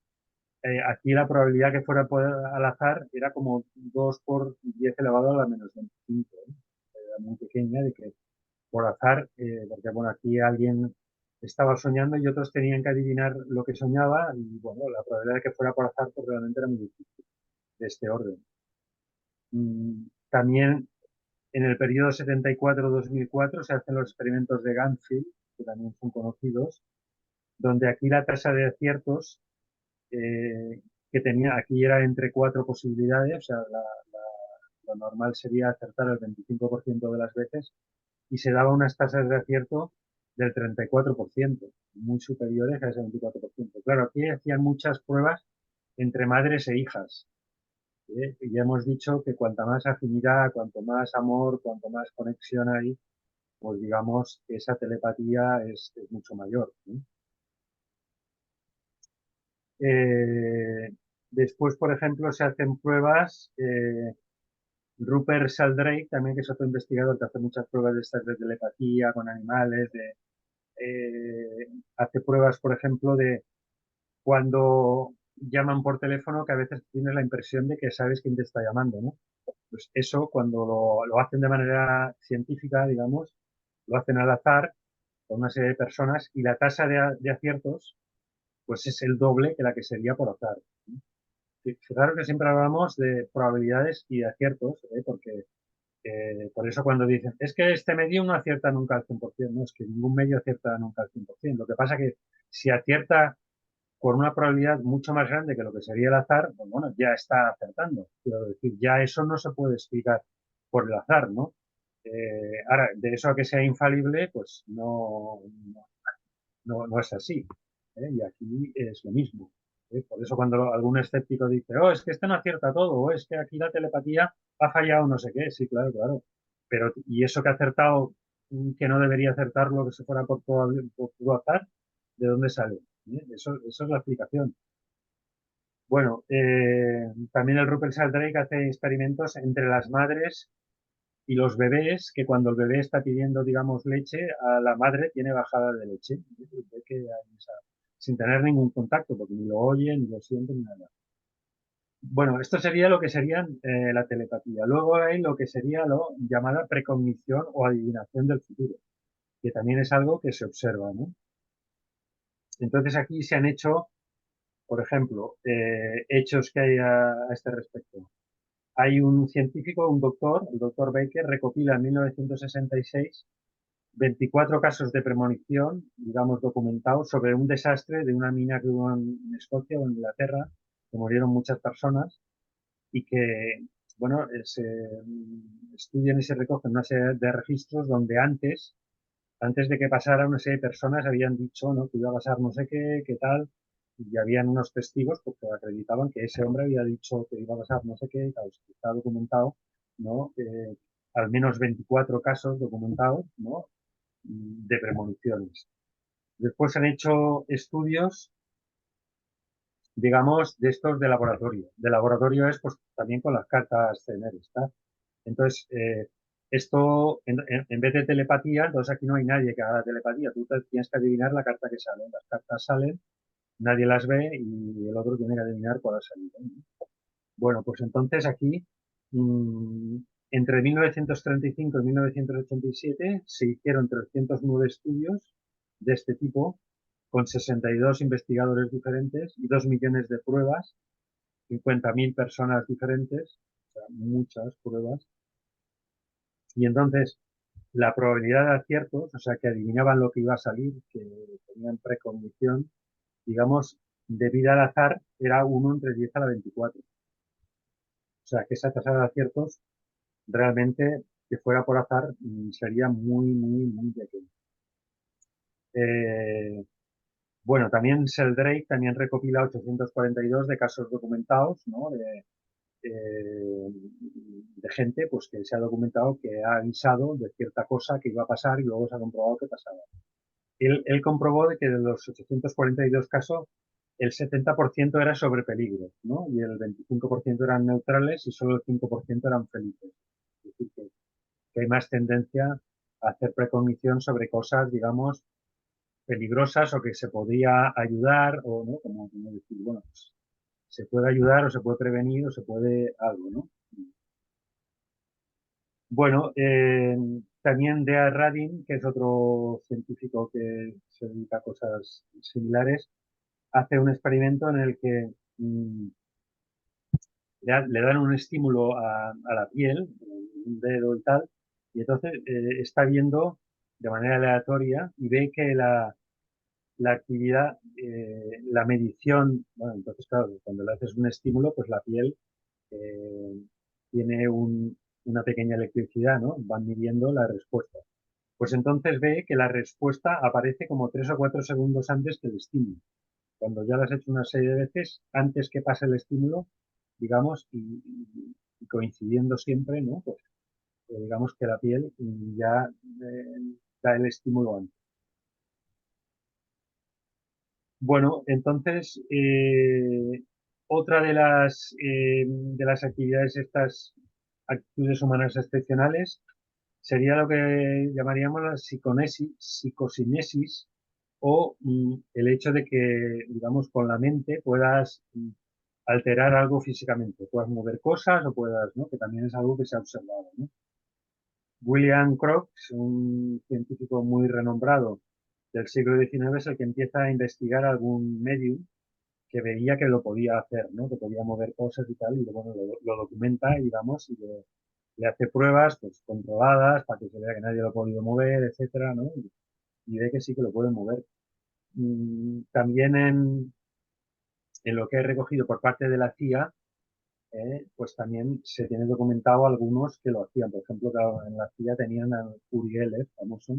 Speaker 3: Aquí la probabilidad que fuera al azar era como 2 por 10 elevado a la menos 25, ¿eh? Era muy pequeña, de que por azar, porque bueno, aquí alguien estaba soñando y otros tenían que adivinar lo que soñaba, y bueno, la probabilidad de que fuera por azar pues realmente era muy difícil, de este orden. También en el periodo 74-2004 se hacen los experimentos de Ganfield, que también son conocidos, donde aquí la tasa de aciertos que tenía, aquí era entre 4 posibilidades, o sea, lo normal sería acertar el 25% de las veces, y se daba unas tasas de acierto del 34%, muy superiores a ese 24%. Claro, aquí hacían muchas pruebas entre madres e hijas. Y ya hemos dicho que cuanta más afinidad, cuanto más amor, cuanto más conexión hay, pues digamos que esa telepatía es mucho mayor, ¿no? Después, por ejemplo, se hacen pruebas. Rupert Sheldrake, también, que es otro investigador que hace muchas pruebas de estas de telepatía con animales, hace pruebas, por ejemplo, de cuando llaman por teléfono que a veces tienes la impresión de que sabes quién te está llamando, ¿no? Pues eso, cuando lo hacen de manera científica, digamos, lo hacen al azar con una serie de personas y la tasa de aciertos pues es el doble que la que sería por azar. Fijaros que siempre hablamos de probabilidades y de aciertos, porque por eso cuando dicen, es que este medio no acierta nunca al 100%, no, es que ningún medio acierta nunca al 100%. Lo que pasa que si acierta por una probabilidad mucho más grande que lo que sería el azar, pues bueno, ya está acertando. Quiero decir, ya eso no se puede explicar por el azar, ¿no? Ahora, de eso a que sea infalible, pues no es así. Y aquí es lo mismo. Por eso cuando algún escéptico dice, oh, es que este no acierta todo, o es que aquí la telepatía ha fallado no sé qué, sí, claro, claro. Pero, ¿y eso que ha acertado, que no debería acertarlo, que se fuera por puro azar? ¿De dónde sale? Eso es la explicación. Bueno, también el Rupert Sheldrake hace experimentos entre las madres y los bebés, que cuando el bebé está pidiendo, digamos, leche, a la madre tiene bajada de leche. Ve que hay sin tener ningún contacto, porque ni lo oyen, ni lo sienten, ni nada. Bueno, esto sería lo que sería la telepatía. Luego hay lo que sería lo llamada precognición o adivinación del futuro, que también es algo que se observa, ¿no? Entonces aquí se han hecho, por ejemplo, hechos que hay a este respecto. Hay un científico, un doctor, el doctor Baker, recopila en 1966 24 casos de premonición, digamos, documentados sobre un desastre de una mina que hubo en Escocia o en Inglaterra, que murieron muchas personas y que, bueno, se estudian y se recogen una serie de registros donde antes de que pasara, una serie de personas habían dicho, ¿no?, que iba a pasar no sé qué tal, y habían unos testigos porque acreditaban que ese hombre había dicho que iba a pasar no sé qué, tal, está documentado, ¿no? Al menos 24 casos documentados, ¿no?, de premoniciones. Después se han hecho estudios, digamos, de estos de laboratorio. De laboratorio es pues también con las cartas CNR, ¿está? Entonces, esto, en vez de telepatía, entonces aquí no hay nadie que haga telepatía. Tú tienes que adivinar la carta que sale. Las cartas salen, nadie las ve y el otro tiene que adivinar cuál ha salido, ¿no? Bueno, pues entonces aquí, mmm, entre 1935 y 1987 se hicieron 309 estudios de este tipo con 62 investigadores diferentes y 2 millones de pruebas, 50.000 personas diferentes, o sea, muchas pruebas. Y entonces la probabilidad de aciertos, o sea, que adivinaban lo que iba a salir, que tenían precognición, digamos, debida al azar, era 1 entre 10 a la 24. O sea, que esa tasa de aciertos realmente, que fuera por azar, sería muy, muy, muy pequeña. Bueno, también Sheldrake también recopila 842 de casos documentados, ¿no?, de gente pues que se ha documentado que ha avisado de cierta cosa que iba a pasar y luego se ha comprobado que pasaba. Él comprobó de que de los 842 casos, el 70% era sobre peligro, ¿no?, y el 25% eran neutrales y solo el 5% eran felices. Es decir, que hay más tendencia a hacer precognición sobre cosas, digamos, peligrosas o que se podría ayudar o no, como decir, bueno, pues se puede ayudar o se puede prevenir o se puede algo, ¿no? Bueno, también Dea Radin, que es otro científico que se dedica a cosas similares, hace un experimento en el que le dan un estímulo a la piel, un dedo y tal, y entonces está viendo de manera aleatoria y ve que la actividad, la medición, bueno, entonces claro, cuando le haces un estímulo, pues la piel tiene una pequeña electricidad, ¿no? Van midiendo la respuesta. Pues entonces ve que la respuesta aparece como 3 o 4 segundos antes que el estímulo. Cuando ya lo has hecho una serie de veces, antes que pase el estímulo, digamos, y coincidiendo siempre, ¿no? Pues digamos que la piel ya da el estímulo antes. Bueno, entonces, otra de las actividades, estas actitudes humanas excepcionales, sería lo que llamaríamos la psicocinesis o el hecho de que, digamos, con la mente puedas alterar algo físicamente, puedas mover cosas o puedas, ¿no? Que también es algo que se ha observado, ¿no? William Crookes, un científico muy renombrado del siglo XIX, es el que empieza a investigar algún medium que veía que lo podía hacer, ¿no? Que podía mover cosas y tal, y bueno, lo documenta, digamos, y le hace pruebas pues, controladas para que se vea que nadie lo ha podido mover, etcétera, ¿no? Y ve que sí que lo puede mover. También en lo que he recogido por parte de la CIA, pues también se tiene documentado algunos que lo hacían. Por ejemplo, en la CIA tenían a Uri Geller, famoso,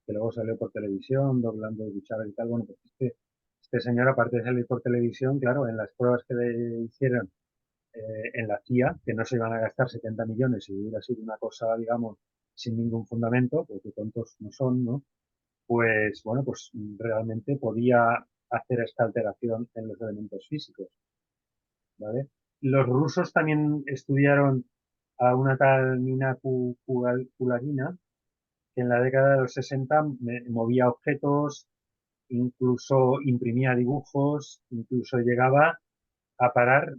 Speaker 3: que luego salió por televisión, doblando de cuchara y tal. Bueno, pues este señor, aparte de salir por televisión, claro, en las pruebas que le hicieron en la CIA, que no se iban a gastar 70 millones y hubiera sido una cosa, digamos, sin ningún fundamento, porque tontos no son, ¿no? Pues, bueno, pues realmente podía hacer esta alteración en los elementos físicos, ¿vale? Los rusos también estudiaron a una tal Nina Kularina, que en la década de los 60 movía objetos, incluso imprimía dibujos, incluso llegaba a parar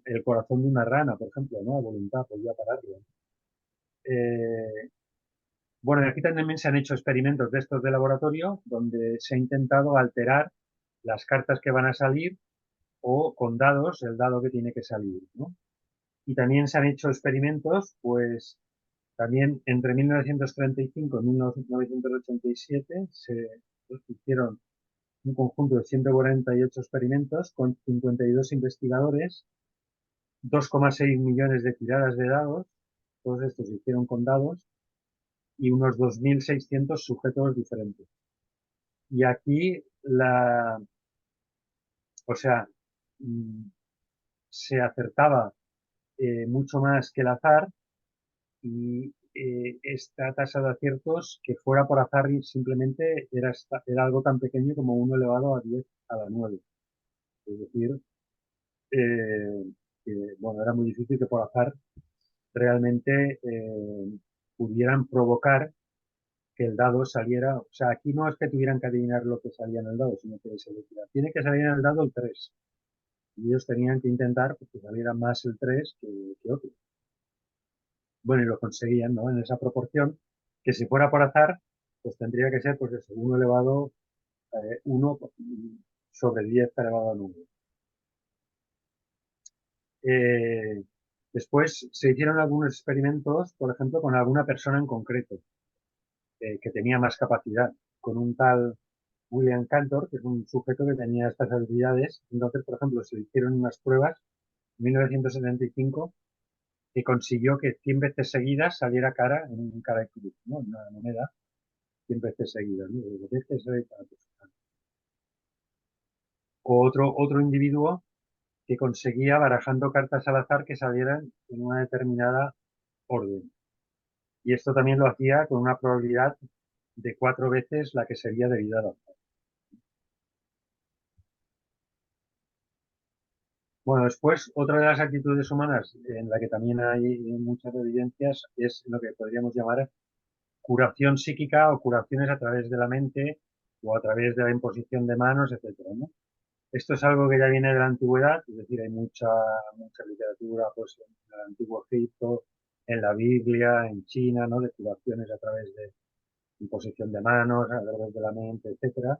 Speaker 3: el corazón de una rana, por ejemplo, ¿no? A voluntad, podía pararlo. Bueno, aquí también se han hecho experimentos de estos de laboratorio donde se ha intentado alterar las cartas que van a salir o con dados el dado que tiene que salir, ¿no? Y también se han hecho experimentos, pues también entre 1935 y 1987 se hicieron un conjunto de 148 experimentos con 52 investigadores, 2,6 millones de tiradas de dados, todos estos se hicieron con dados, y unos 2.600 sujetos diferentes. Y aquí o sea, se acertaba mucho más que el azar y esta tasa de aciertos que fuera por azar simplemente era algo tan pequeño como 1 elevado a 10 a la 9. Es decir, que, bueno, era muy difícil que por azar realmente pudieran provocar que el dado saliera, o sea, aquí no es que tuvieran que adivinar lo que salía en el dado, sino que se decía, tiene que salir en el dado el 3. Y ellos tenían que intentar pues, que saliera más el 3 que otro. Bueno, y lo conseguían, ¿no? En esa proporción, que si fuera por azar, pues tendría que ser, pues eso, 1 elevado, 1 sobre 10 elevado a 9. Después se hicieron algunos experimentos, por ejemplo, con alguna persona en concreto, que tenía más capacidad, con un tal William Cantor, que es un sujeto que tenía estas habilidades. Entonces, por ejemplo, se hicieron unas pruebas en 1975 que consiguió que 100 veces seguidas saliera cara en un cara de cruz, ¿no? Una moneda, 100 veces seguidas, ¿no? O otro individuo que conseguía, barajando cartas al azar, que salieran en una determinada orden. Y esto también lo hacía con una probabilidad de 4 veces la que sería debida al azar. Bueno, después, otra de las actitudes humanas en la que también hay muchas evidencias es lo que podríamos llamar curación psíquica o curaciones a través de la mente o a través de la imposición de manos, etcétera, ¿no? Esto es algo que ya viene de la antigüedad, es decir, hay mucha literatura pues, en el antiguo Egipto, en la Biblia, en China, ¿no? De curaciones a través de imposición de manos, a través de la mente, etcétera.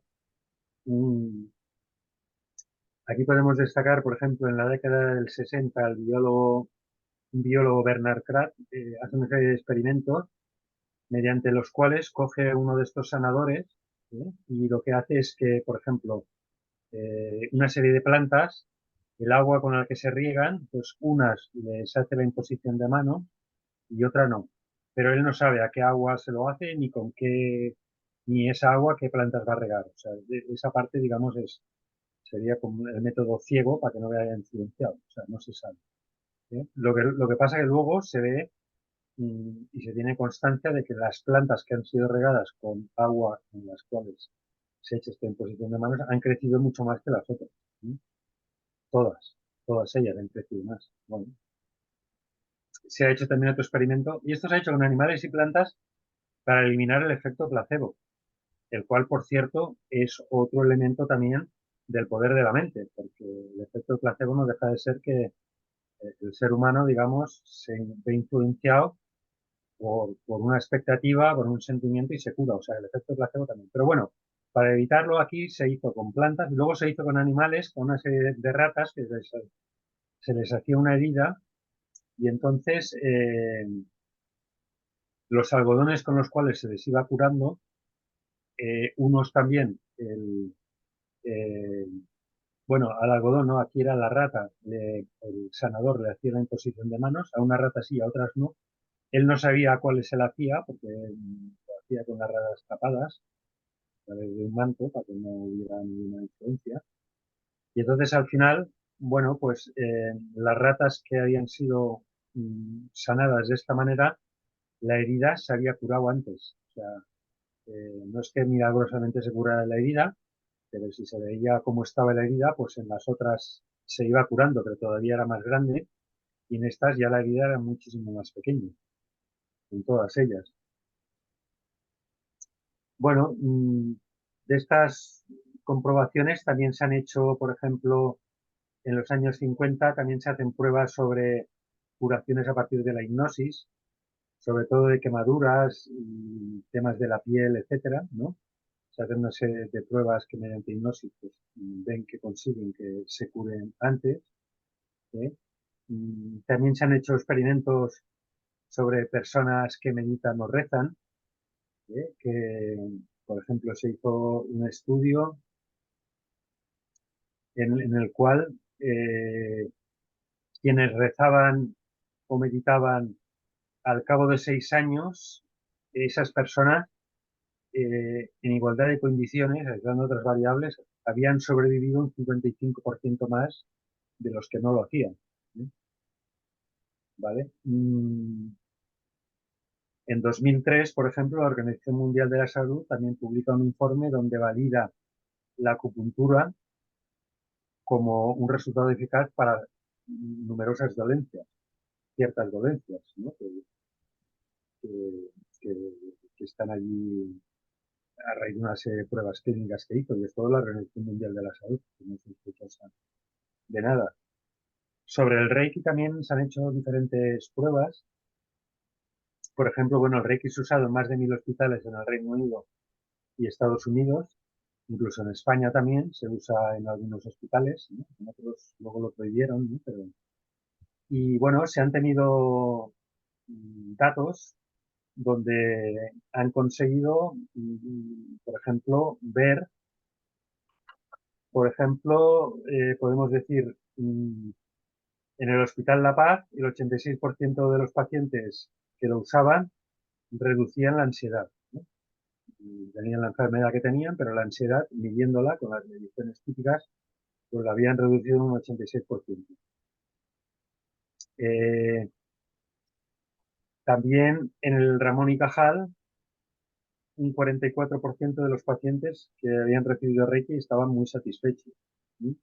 Speaker 3: Aquí podemos destacar, por ejemplo, en la década del 60, un biólogo Bernard Kraft hace una serie de experimentos mediante los cuales coge uno de estos sanadores y lo que hace es que, por ejemplo, una serie de plantas, el agua con la que se riegan, pues unas les hace la imposición de mano y otra no. Pero él no sabe a qué agua se lo hace ni con qué, ni esa agua qué plantas va a regar. O sea, esa parte, digamos, sería como el método ciego para que no vea influenciado. O sea, no se sabe. Lo que pasa es que luego se ve y se tiene constancia de que las plantas que han sido regadas con agua en las cuales se ha hecho esta imposición de manos han crecido mucho más que las otras. ¿Sí? Todas ellas han crecido más. Bueno, se ha hecho también otro experimento, y esto se ha hecho con animales y plantas para eliminar el efecto placebo. el cual, por cierto, es otro elemento también del poder de la mente, porque el efecto placebo no deja de ser que el ser humano, digamos, se ve influenciado por una expectativa, por un sentimiento y se cura, o sea, el efecto placebo también. Pero bueno, para evitarlo aquí se hizo con plantas, y luego se hizo con animales, con una serie de ratas que se les hacía una herida y entonces los algodones con los cuales se les iba curando, unos también, eh, bueno, al algodón no, aquí era la rata, el sanador le hacía la imposición de manos, a unas ratas sí, a otras no. Él no sabía a cuáles se la hacía, porque lo hacía con las ratas tapadas, a través de un manto, para que no hubiera ninguna influencia. Y entonces al final, bueno, pues las ratas que habían sido sanadas de esta manera, la herida se había curado antes. O sea, no es que milagrosamente se curara la herida, pero si se veía cómo estaba la herida, pues en las otras se iba curando, pero todavía era más grande, y en estas ya la herida era muchísimo más pequeña, en todas ellas. Bueno, de estas comprobaciones también se han hecho, por ejemplo, en los años 50 también se hacen pruebas sobre curaciones a partir de la hipnosis, sobre todo de quemaduras y temas de la piel, etcétera, ¿no? Se hacen una serie de pruebas que mediante hipnosis pues, ven que consiguen que se curen antes. ¿Eh? También se han hecho experimentos sobre personas que meditan o rezan, que, por ejemplo, se hizo un estudio en el cual quienes rezaban o meditaban al cabo de 6 años, esas personas, en igualdad de condiciones, aislando otras variables, habían sobrevivido un 55% más de los que no lo hacían. ¿Vale? En 2003, por ejemplo, la Organización Mundial de la Salud también publica un informe donde valida la acupuntura como un resultado eficaz para numerosas dolencias, ciertas dolencias, ¿no? que, que, que están allí a raíz de una serie de pruebas clínicas que hizo, y es toda la Organización Mundial de la Salud, que no es sospechosa de nada. Sobre el Reiki también se han hecho diferentes pruebas. Por ejemplo, bueno, el Reiki es usado en más de 1000 hospitales en el Reino Unido y Estados Unidos, incluso en España también se usa en algunos hospitales, ¿no? En otros luego lo prohibieron, ¿no? Pero... Y bueno, se han tenido datos donde han conseguido, por ejemplo, ver, por ejemplo, podemos decir, en el Hospital La Paz, el 86% de los pacientes que lo usaban reducían la ansiedad, ¿no? Tenían la enfermedad que tenían, pero la ansiedad, midiéndola con las mediciones típicas, pues la habían reducido en un 86%. También en el Ramón y Cajal, un 44% de los pacientes que habían recibido Reiki estaban muy satisfechos. ¿Sí?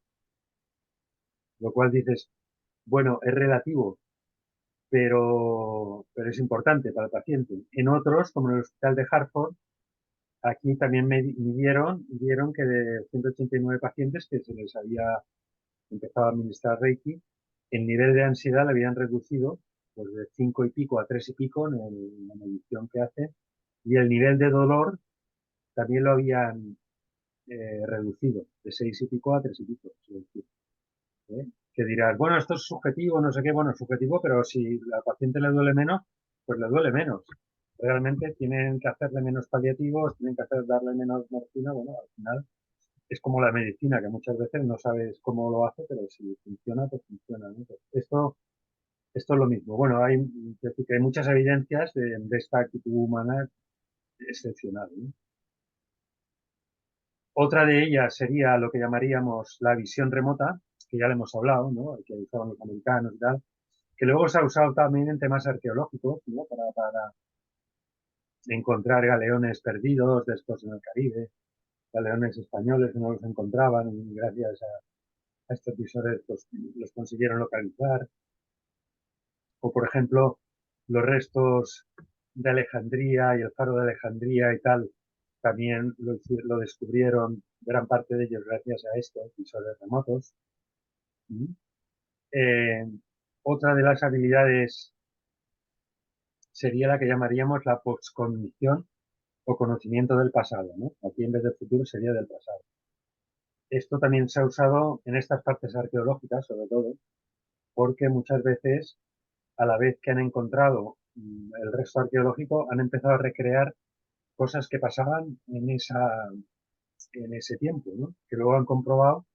Speaker 3: Lo cual dices, bueno, es relativo, pero es importante para el paciente. En otros, como en el Hospital de Hartford, aquí también midieron y vieron que de 189 pacientes que se les había empezado a administrar Reiki, el nivel de ansiedad le habían reducido pues, de 5 y pico a 3 y pico en la medición que hace, y el nivel de dolor también lo habían reducido de 6 y pico a 3 y pico. Es decir, que dirás, bueno, esto es subjetivo, no sé qué, bueno, es subjetivo, pero si al paciente le duele menos, pues le duele menos. Realmente tienen que hacerle menos paliativos, tienen que darle menos morfina, bueno, al final es como la medicina, que muchas veces no sabes cómo lo hace, pero si funciona, pues funciona, ¿no? Pues esto es lo mismo. Bueno, hay muchas evidencias de esta actitud humana excepcional, ¿no? Otra de ellas sería lo que llamaríamos la visión remota, que ya le hemos hablado, ¿no? Que usaban los americanos y tal, que luego se ha usado también en temas arqueológicos, ¿no? Para encontrar galeones perdidos de estos en el Caribe, galeones españoles que no los encontraban y gracias a estos visores pues, los consiguieron localizar. O, por ejemplo, los restos de Alejandría y el faro de Alejandría y tal, también lo descubrieron gran parte de ellos gracias a estos visores remotos. Otra de las habilidades sería la que llamaríamos la postcognición o conocimiento del pasado, ¿no? Aquí en vez del futuro sería del pasado. Esto también se ha usado en estas partes arqueológicas, sobre todo, porque muchas veces, a la vez que han encontrado el resto arqueológico, han empezado a recrear cosas que pasaban en ese tiempo, ¿no? Que luego han comprobado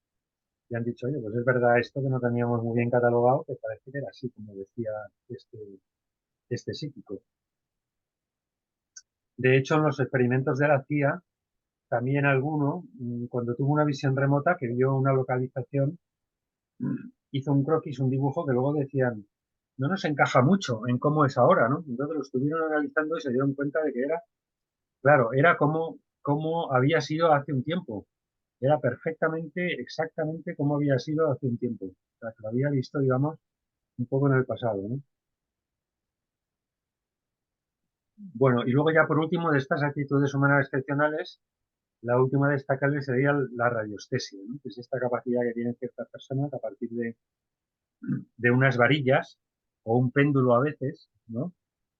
Speaker 3: y han dicho, oye, pues es verdad esto que no teníamos muy bien catalogado, que parece que era así, como decía este psíquico. De hecho, en los experimentos de la CIA, también alguno, cuando tuvo una visión remota que vio una localización, hizo un croquis, un dibujo que luego decían, no nos encaja mucho en cómo es ahora, ¿no? Entonces lo estuvieron analizando y se dieron cuenta de que era, claro, era como había sido hace un tiempo. Era perfectamente, exactamente como había sido hace un tiempo. O sea, que lo había visto, digamos, un poco en el pasado, ¿no? Bueno, y luego ya por último, de estas actitudes humanas excepcionales, la última destacable sería la radiestesia, ¿no? Que es esta capacidad que tienen ciertas personas a partir de unas varillas o un péndulo a veces, ¿no?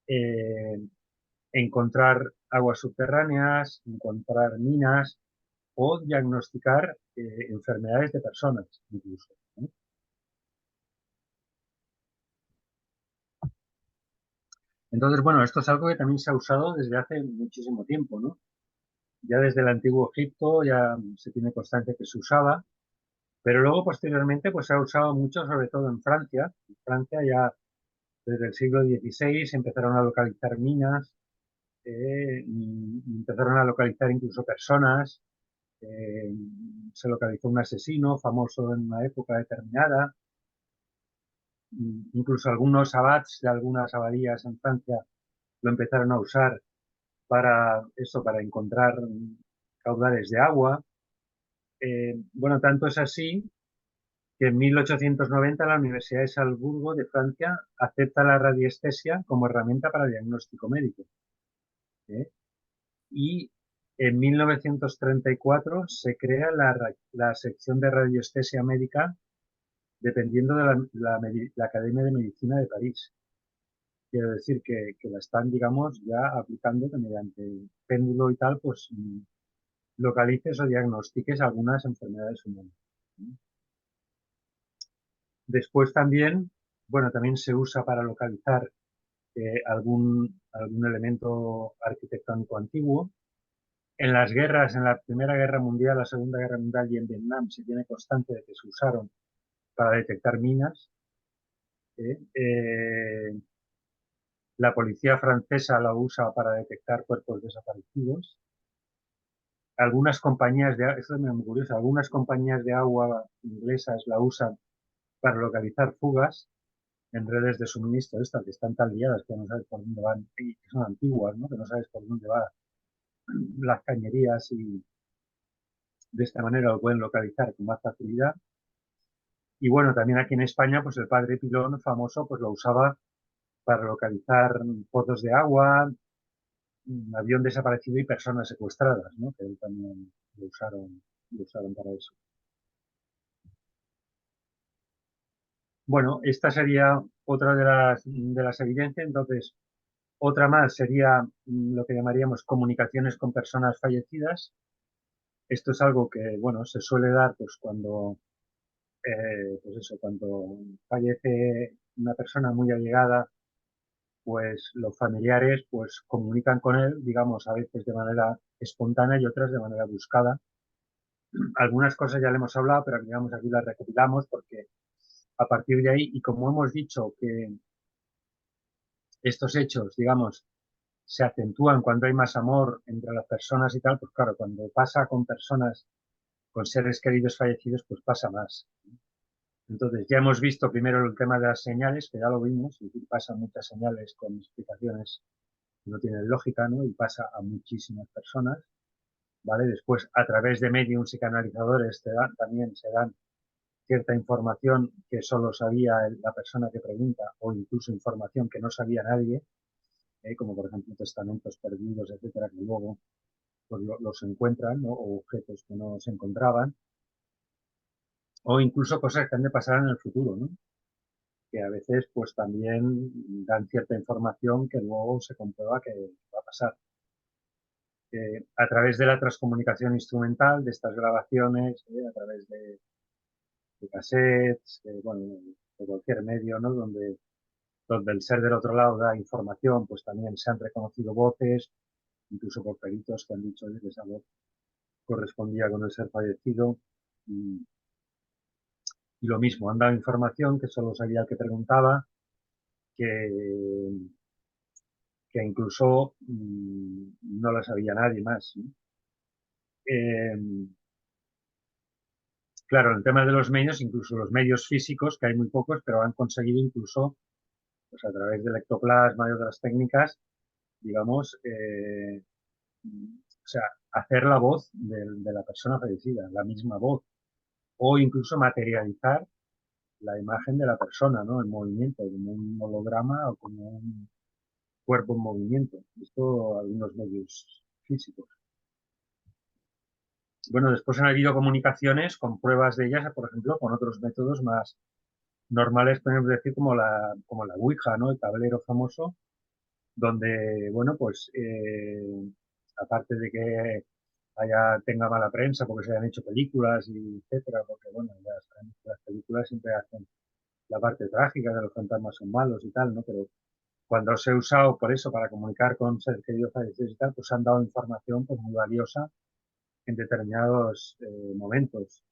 Speaker 3: Eh, encontrar aguas subterráneas, encontrar minas o diagnosticar enfermedades de personas incluso, ¿no? Entonces, bueno, esto es algo que también se ha usado desde hace muchísimo tiempo, ¿no? Ya desde el antiguo Egipto ya se tiene constancia que se usaba, pero luego posteriormente pues se ha usado mucho, sobre todo en Francia. En Francia ya desde el siglo XVI empezaron a localizar minas, y empezaron a localizar incluso personas. eh, Se localizó un asesino famoso en una época determinada. Incluso algunos abats de algunas abadías en Francia lo empezaron a usar para eso, para encontrar caudales de agua. Bueno, tanto es así que en 1890 la Universidad de Salzburgo de Francia acepta la radiestesia como herramienta para el diagnóstico médico. ¿Eh? Y en 1934 se crea la sección de radiestesia médica dependiendo de la Academia de Medicina de París. Quiero decir que la están, digamos, ya aplicando que mediante péndulo y tal, pues localices o diagnostiques algunas enfermedades humanas. Después también, bueno, también se usa para localizar algún elemento arquitectónico antiguo. En las guerras, en la Primera Guerra Mundial, la Segunda Guerra Mundial y en Vietnam se tiene constancia de que se usaron para detectar minas. La policía francesa la usa para detectar cuerpos desaparecidos. Algunas compañías esto es muy curioso, algunas compañías de agua inglesas la usan para localizar fugas en redes de suministro, estas que están tan liadas que no sabes por dónde van, y que son antiguas, ¿no? Que no sabes por dónde van las cañerías y de esta manera lo pueden localizar con más facilidad. Y bueno, también aquí en España, pues el padre Pilón famoso, pues lo usaba para localizar pozos de agua, un avión desaparecido y personas secuestradas, ¿no? Que él también lo usaron para eso. Bueno, esta sería otra de las evidencias. Entonces, otra más sería lo que llamaríamos comunicaciones con personas fallecidas. Esto es algo que, bueno, se suele dar pues pues eso, cuando fallece una persona muy allegada, pues los familiares pues comunican con él, digamos, a veces de manera espontánea y otras de manera buscada. Algunas cosas ya le hemos hablado, pero digamos aquí las recopilamos porque a partir de ahí, y como hemos dicho que estos hechos, digamos, se acentúan cuando hay más amor entre las personas y tal, pues claro, cuando pasa con personas, con seres queridos fallecidos, pues pasa más. Entonces, ya hemos visto primero el tema de las señales, que ya lo vimos, es decir, pasan muchas señales con explicaciones que no tienen lógica, ¿no? Y pasa a muchísimas personas, ¿vale? Después, a través de mediums y canalizadores también se dan cierta información que solo sabía la persona que pregunta o incluso información que no sabía nadie, como por ejemplo testamentos perdidos, etcétera, que luego pues los encuentran, ¿no? O objetos que no se encontraban, o incluso cosas que han de pasar en el futuro, ¿no? Que a veces pues también dan cierta información que luego se comprueba que va a pasar. A través de la transcomunicación instrumental, de estas grabaciones, a través de cassettes, bueno, de cualquier medio, ¿no? Donde el ser del otro lado da información, pues también se han reconocido voces, incluso por peritos que han dicho que esa voz correspondía con el ser fallecido. Y lo mismo, han dado información que solo sabía el que preguntaba, que incluso no la sabía nadie más, ¿no? Claro, en el tema de los medios, incluso los medios físicos, que hay muy pocos, pero han conseguido incluso, pues a través del ectoplasma y otras técnicas, digamos, o sea, hacer la voz de la persona fallecida, la misma voz, o incluso materializar la imagen de la persona, ¿no? En movimiento, como un holograma o como un cuerpo en movimiento. Esto algunos medios físicos. Bueno, después han habido comunicaciones con pruebas de ellas, por ejemplo, con otros métodos más normales, podemos decir, como la Ouija, ¿no? El tablero famoso, donde, bueno, pues, aparte de que tenga mala prensa porque se hayan hecho películas y etcétera, porque, bueno, ya sabemos que las películas siempre hacen la parte trágica de los fantasmas son malos y tal, ¿no? Pero cuando se ha usado por eso, para comunicar con seres queridos fallecidos y tal, pues han dado información pues muy valiosa en determinados momentos.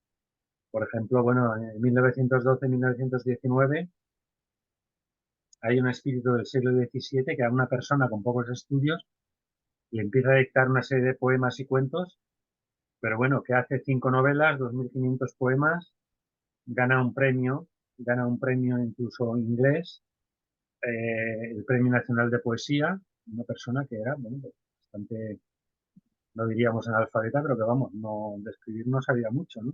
Speaker 3: Por ejemplo, bueno, en 1912-1919 hay un espíritu del siglo XVII que a una persona con pocos estudios le empieza a dictar una serie de poemas y cuentos, pero bueno, que hace 5 novelas, 2.500 poemas, gana un premio incluso inglés, el Premio Nacional de Poesía, una persona que era, bueno, pues bastante, no diríamos analfabeta, pero que vamos, no, de escribir no sabía mucho, ¿no?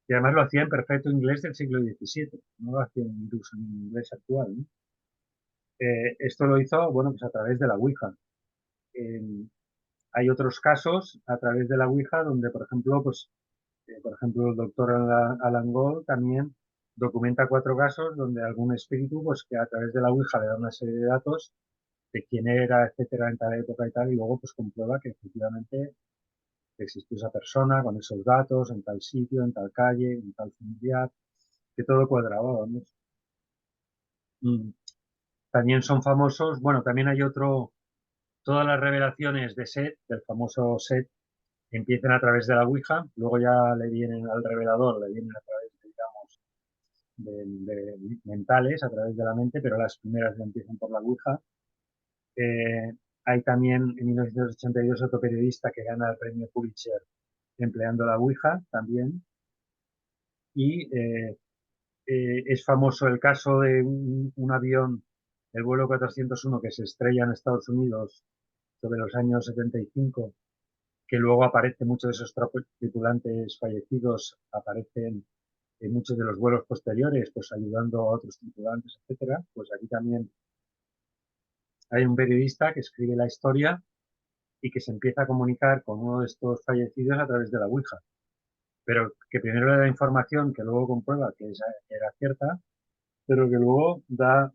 Speaker 3: Y además lo hacía en perfecto inglés del siglo XVII, no lo hacía incluso en inglés actual, ¿no? Esto lo hizo, bueno, pues a través de la Ouija. Hay otros casos a través de la Ouija donde, por ejemplo, pues, por ejemplo, el doctor Alan Gold también documenta 4 casos donde algún espíritu, pues que a través de la Ouija le da una serie de datos de quién era, etcétera, en tal época y tal, y luego pues comprueba que efectivamente existió esa persona con esos datos en tal sitio, en tal calle, en tal familiar, que todo cuadraba, ¿no? También son famosos, bueno, también hay otro, todas las revelaciones de Set, del famoso Set, empiezan a través de la Ouija, luego ya le vienen al revelador, le vienen a través, digamos, de mentales, a través de la mente, pero las primeras ya empiezan por la Ouija. Hay también en 1982 otro periodista que gana el premio Pulitzer empleando la Ouija también. Y es famoso el caso de un avión, el vuelo 401, que se estrella en Estados Unidos sobre los años 75, que luego aparece muchos de esos tripulantes fallecidos, aparecen en muchos de los vuelos posteriores, pues ayudando a otros tripulantes, etcétera. Pues aquí también hay un periodista que escribe la historia y que se empieza a comunicar con uno de estos fallecidos a través de la Ouija. Pero que primero le da información que luego comprueba que era cierta, pero que luego da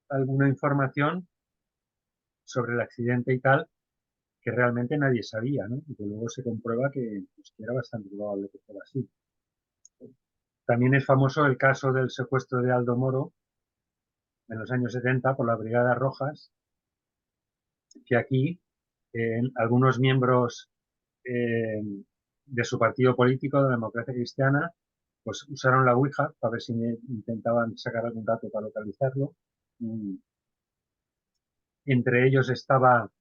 Speaker 3: alguna información sobre el accidente y tal que realmente nadie sabía, ¿no? Y que luego se comprueba pues, que era bastante probable que fuera así. También es famoso el caso del secuestro de Aldo Moro en los años 70 por las Brigadas Rojas, que aquí algunos miembros eh, de su partido político, de la Democracia Cristiana, pues usaron la Ouija para ver si intentaban sacar algún dato para localizarlo. Entre ellos estaba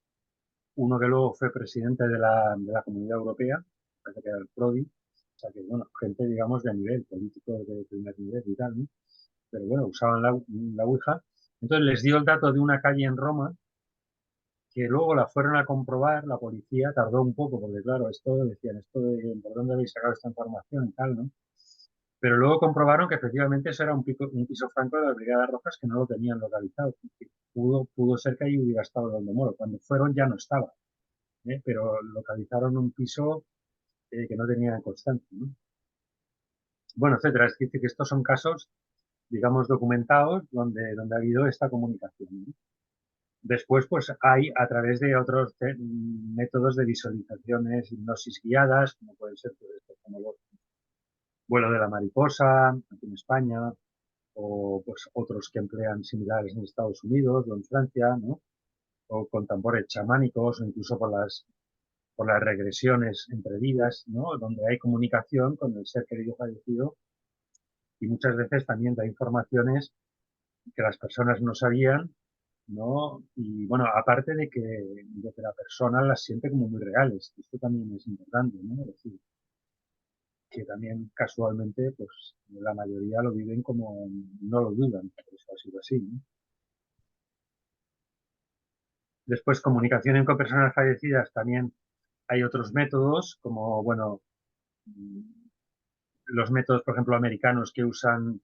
Speaker 3: uno que luego fue presidente de la Comunidad Europea, parece que era el Prodi, o sea que, bueno, gente, digamos, de nivel político de primer nivel y tal, ¿no? Pero bueno, usaban la Ouija. Entonces les dio el dato de una calle en Roma, que luego la fueron a comprobar, la policía tardó un poco, porque claro, decían, ¿por dónde habéis sacado esta información y tal, no? Pero luego comprobaron que efectivamente eso era un piso franco de las Brigadas Rojas que no lo tenían localizado. Pudo ser que ahí hubiera estado Aldo Moro. Cuando fueron ya no estaba. pero localizaron un piso que no tenía constancia, ¿no? Bueno, etcétera. Es decir, que estos son casos, digamos, documentados donde ha habido esta comunicación, ¿no? Después, pues hay a través de otros métodos de visualizaciones, hipnosis guiadas, como pueden ser pues, como el vuelo de la mariposa, aquí en España, o pues otros que emplean similares en Estados Unidos o en Francia, ¿no? O con tambores chamánicos, o incluso por las regresiones entre vidas, ¿no? Donde hay comunicación con el ser querido fallecido y muchas veces también da informaciones que las personas no sabían, ¿no? Y bueno, aparte de que la persona las siente como muy reales, esto también es importante, ¿no? Es decir, que también casualmente, pues la mayoría lo viven como no lo dudan, por eso ha sido así, ¿no? Después, comunicación con personas fallecidas, también hay otros métodos, como, bueno, los métodos, por ejemplo, americanos que usan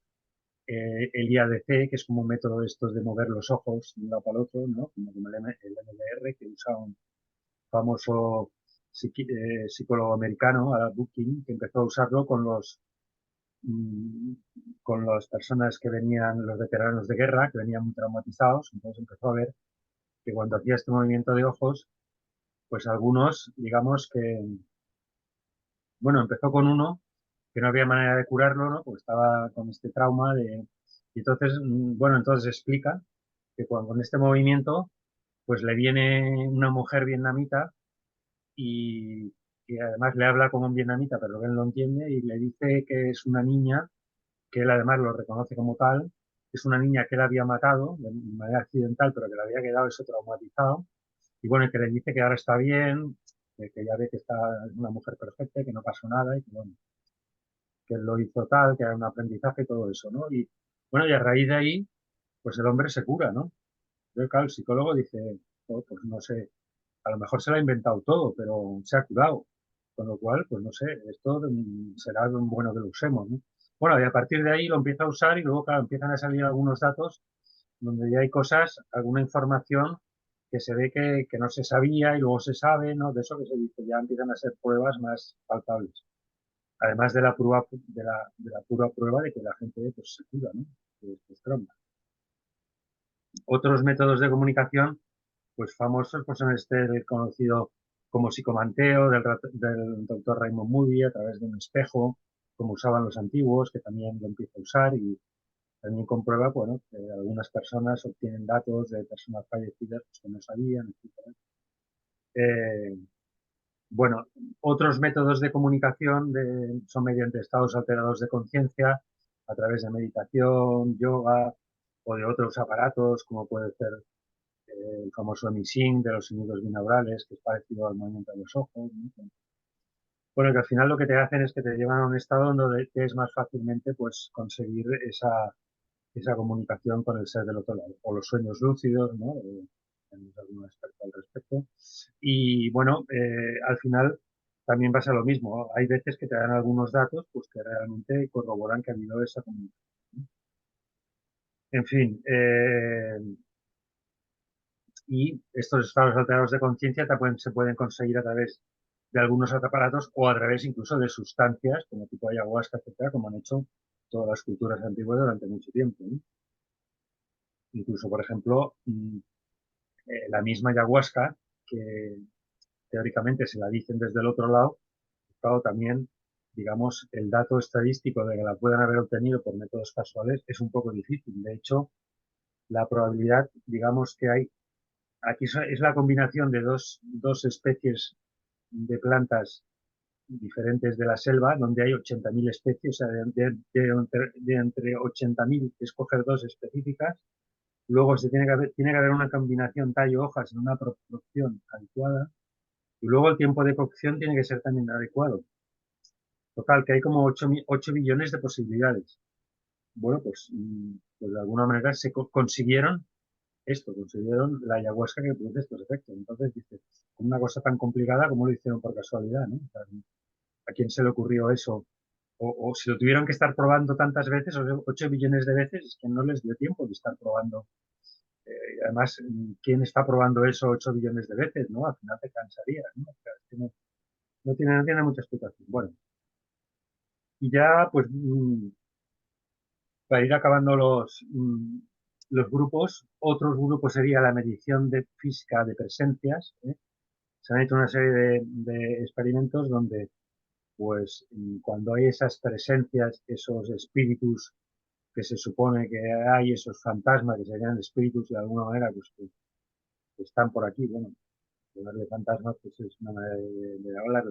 Speaker 3: el IADC, que es como un método de estos de mover los ojos de un lado para el otro, ¿no? Como el MDR, que usa un famoso psicólogo americano, Alan Bucking, que empezó a usarlo con las personas que venían, los veteranos de guerra, que venían muy traumatizados. Entonces empezó a ver que cuando hacía este movimiento de ojos, pues algunos, digamos que, bueno, empezó con uno que no había manera de curarlo, ¿no? Porque estaba con este trauma de... Y entonces, bueno, entonces explica que con este movimiento, pues le viene una mujer vietnamita y además le habla como un vietnamita, pero que él no entiende, y le dice que es una niña, que él además lo reconoce como tal, es una niña que él había matado de manera accidental, pero que le había quedado eso traumatizado, y bueno, que le dice que ahora está bien, que ya ve que está una mujer perfecta, que no pasó nada, y que bueno, que él lo hizo tal, que era un aprendizaje y todo eso, ¿no? Y bueno, y a raíz de ahí, pues el hombre se cura, ¿no? Pero claro, el psicólogo dice, oh, pues no sé, a lo mejor se lo ha inventado todo, pero se ha curado. Con lo cual, pues no sé, esto será bueno que lo usemos, ¿no? Bueno, y a partir de ahí lo empieza a usar y luego, claro, empiezan a salir algunos datos donde ya hay cosas, alguna información que se ve que no se sabía y luego se sabe, ¿no? De eso que se dice, ya empiezan a ser pruebas más palpables. Además de la prueba, de la pura prueba de que la gente pues, se cura, ¿no? De estos traumas. Otros métodos de comunicación pues famosos pues son el conocido como psicomanteo del doctor Raymond Moody a través de un espejo, como usaban los antiguos, que también lo empieza a usar y también comprueba, bueno, que algunas personas obtienen datos de personas fallecidas pues, que no sabían, etc. Bueno, otros métodos de comunicación son mediante estados alterados de conciencia, a través de meditación, yoga o de otros aparatos, como puede ser el famoso emising de los sonidos binaurales, que es parecido al movimiento de los ojos, ¿no? Bueno, que al final lo que te hacen es que te llevan a un estado donde te es más fácilmente pues, conseguir esa comunicación con el ser del otro lado. O los sueños lúcidos, ¿no? Tenemos algún experto al respecto. Y bueno, al final también pasa lo mismo. Hay veces que te dan algunos datos pues, que realmente corroboran que ha habido esa comunicación. En fin, y estos estados alterados de conciencia se pueden conseguir a través de algunos aparatos o a través incluso de sustancias como tipo ayahuasca, etcétera, como han hecho todas las culturas antiguas durante mucho tiempo, ¿no? Incluso, por ejemplo, la misma ayahuasca, que teóricamente se la dicen desde el otro lado, también, digamos, el dato estadístico de que la puedan haber obtenido por métodos casuales es un poco difícil. De hecho, la probabilidad, digamos, que hay aquí es la combinación de dos especies de plantas diferentes de la selva, donde hay 80.000 especies, o sea, de entre 80.000 escoger dos específicas. Luego tiene que haber una combinación tallo-hojas en una proporción adecuada. Y luego el tiempo de cocción tiene que ser también adecuado. Total, que hay como 8 billones de posibilidades. Bueno, pues de alguna manera se consiguieron consiguieron la ayahuasca que produce estos efectos. Entonces, dices, una cosa tan complicada, ¿cómo lo hicieron por casualidad? ¿No? O sea, ¿a quién se le ocurrió eso? O si lo tuvieron que estar probando tantas veces, 8 billones de veces, es que no les dio tiempo de estar probando Además, ¿quién está probando eso 8 billones de veces, no? Al final te cansarías, ¿no? O sea, es que no tiene mucha explicación. Bueno, y ya, pues, para ir acabando los grupos, otros grupos sería la medición de física de presencias, ¿eh? Se han hecho una serie de experimentos donde, pues, cuando hay esas presencias, esos espíritus que se supone que hay, esos fantasmas que serían espíritus de alguna manera, pues que están por aquí, bueno, hablar de fantasmas pues es una manera de hablar.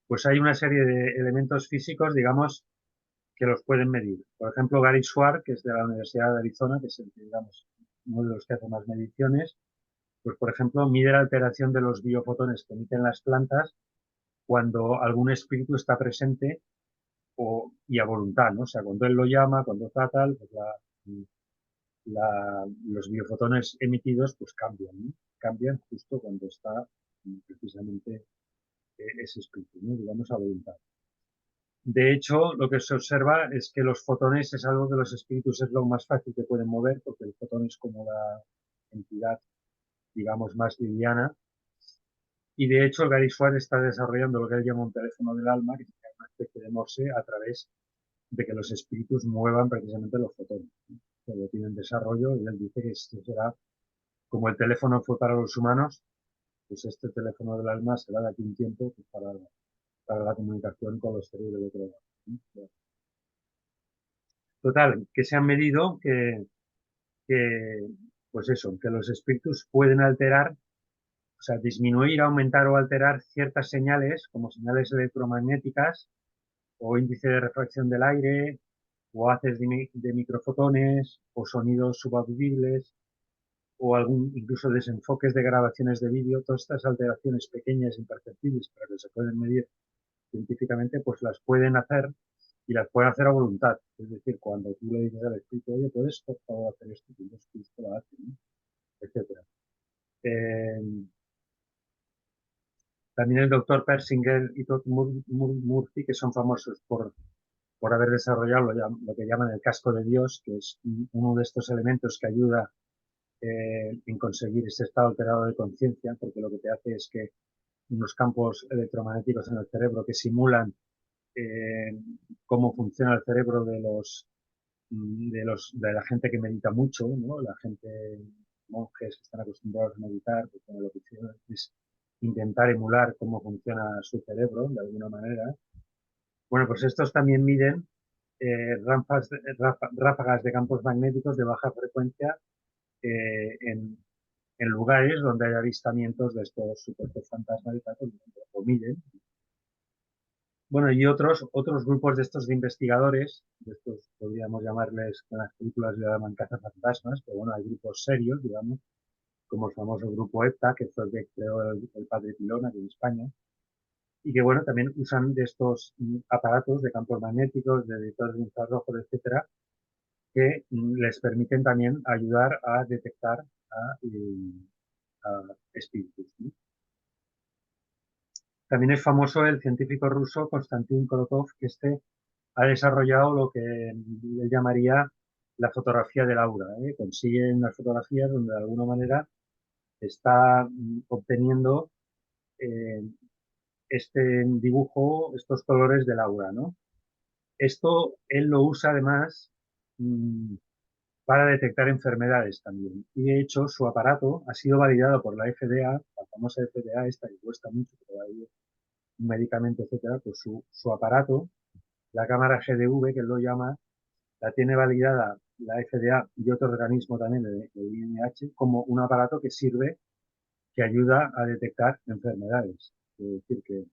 Speaker 3: Pues hay una serie de elementos físicos, digamos, que los pueden medir. Por ejemplo, Gary Schwartz, que es de la Universidad de Arizona, que es el, digamos, uno de los que hace más mediciones, pues por ejemplo, mide la alteración de los biofotones que emiten las plantas cuando algún espíritu está presente y a voluntad, ¿no? O sea, cuando él lo llama, cuando está tal, pues los biofotones emitidos pues cambian, ¿no? Cambian justo cuando está precisamente ese espíritu, ¿no? Digamos a voluntad. De hecho, lo que se observa es que los fotones es algo que los espíritus es lo más fácil que pueden mover, porque el fotón es como la entidad, digamos, más liviana. Y de hecho, el Gary Schwartz está desarrollando lo que él llama un teléfono del alma, que es una especie de Morse a través de que los espíritus muevan precisamente los fotones, ¿no? Que lo tiene en desarrollo y él dice que esto será como el teléfono fue para los humanos, pues este teléfono del alma será de aquí un tiempo pues para la comunicación con los cerebros de otro lado, ¿no? Total, que se han medido que, pues eso, que los espíritus pueden alterar, o sea, disminuir, aumentar o alterar ciertas señales, como señales electromagnéticas o índice de refracción del aire, o haces de microfotones, o sonidos subaudibles, o incluso desenfoques de grabaciones de vídeo. Todas estas alteraciones pequeñas, imperceptibles, pero que se pueden medir científicamente, pues las pueden hacer y las pueden hacer a voluntad. Es decir, cuando tú le dices al espíritu, oye, ¿puedes por favor hacer esto? Y el espíritu lo hace, ¿no? Etcétera. También el doctor Persinger y Todd Murphy, que son famosos por haber desarrollado lo que llaman el casco de Dios, que es uno de estos elementos que ayuda en conseguir ese estado alterado de conciencia, porque lo que te hace es que unos campos electromagnéticos en el cerebro que simulan eh, cómo funciona el cerebro de la gente que medita mucho, ¿no? La gente, monjes que están acostumbrados a meditar, pues bueno, lo que hicieron es intentar emular cómo funciona su cerebro de alguna manera. Bueno, pues estos también miden ráfagas de campos magnéticos de baja frecuencia eh, en, en lugares donde hay avistamientos de estos supuestos fantasmas y tal, pues lo miden. Bueno, y otros grupos de estos de investigadores, de estos podríamos llamarles, en las películas le llaman cazafantasmas, pero bueno, hay grupos serios, digamos, como el famoso grupo EPTA, que fue el que creó el padre Pilón aquí en España, y que bueno, también usan de estos aparatos de campos magnéticos, de detectores de infrarrojos, etcétera, que les permiten también ayudar a detectar a espíritus, ¿no? También es famoso el científico ruso Konstantin Kolotov, que ha desarrollado lo que él llamaría la fotografía del aura, ¿eh? Consigue unas fotografías donde de alguna manera está obteniendo eh, este dibujo, estos colores del aura, ¿no? Esto él lo usa además mmm, para detectar enfermedades también. Y de hecho su aparato ha sido validado por la FDA, la famosa FDA esta que cuesta mucho, pero hay un medicamento, etcétera, pues su aparato, la cámara GDV, que él lo llama, la tiene validada la FDA y otro organismo también, el INH, como un aparato que sirve, que ayuda a detectar enfermedades. Es decir, que,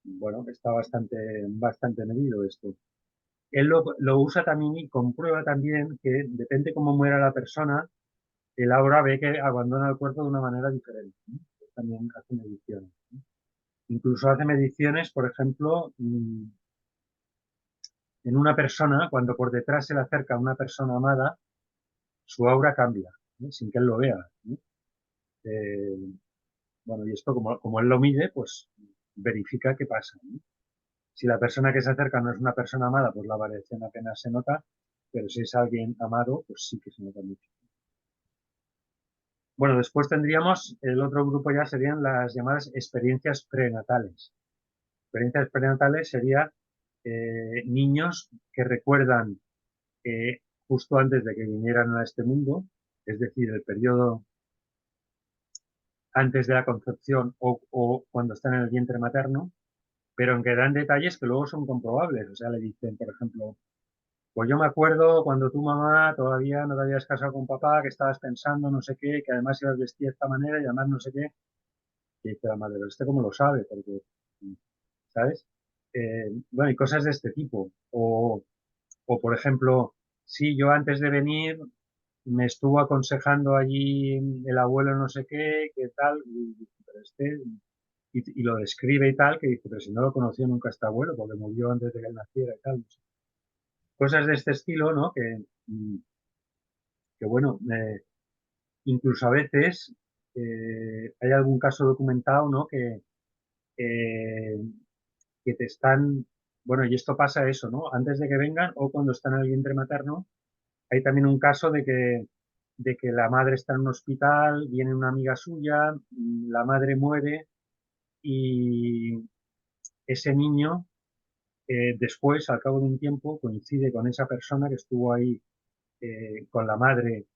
Speaker 3: bueno, está bastante medido esto. Él lo usa también y comprueba también que depende cómo muera la persona, el aura ve que abandona el cuerpo de una manera diferente, ¿no? También hace mediciones, ¿no? Incluso hace mediciones, por ejemplo, en una persona, cuando por detrás se le acerca una persona amada, su aura cambia, ¿no? Sin que él lo vea, ¿no? Eh, bueno, y esto como él lo mide, pues verifica qué pasa, ¿no? Si la persona que se acerca no es una persona amada, pues la variación apenas se nota, pero si es alguien amado, pues sí que se nota mucho. Bueno, después tendríamos, el otro grupo ya serían las llamadas experiencias prenatales. Experiencias prenatales sería niños que recuerdan justo antes de que vinieran a este mundo, es decir, el periodo antes de la concepción o cuando están en el vientre materno, pero en que dan detalles que luego son comprobables. O sea, le dicen, por ejemplo, pues yo me acuerdo cuando tu mamá todavía no te habías casado con papá, que estabas pensando no sé qué, que además ibas vestida de esta manera y además no sé qué. Y dice la madre, pero ¿este cómo lo sabe? Porque, ¿sabes? Bueno, y cosas de este tipo. O, por ejemplo, sí, yo antes de venir me estuvo aconsejando allí el abuelo no sé qué, qué tal, y dice, pero y lo describe y tal, que dice, pero si no lo conoció nunca este abuelo, porque murió antes de que él naciera y tal. No sé. Cosas de este estilo, ¿no? Que bueno, incluso a veces hay algún caso documentado, ¿no? Eh, que te están, bueno, y esto pasa eso, ¿no? Antes de que vengan o cuando están en el vientre materno, hay también un caso de que la madre está en un hospital, viene una amiga suya, la madre muere y ese niño después, al cabo de un tiempo, coincide con esa persona que estuvo ahí con la madre,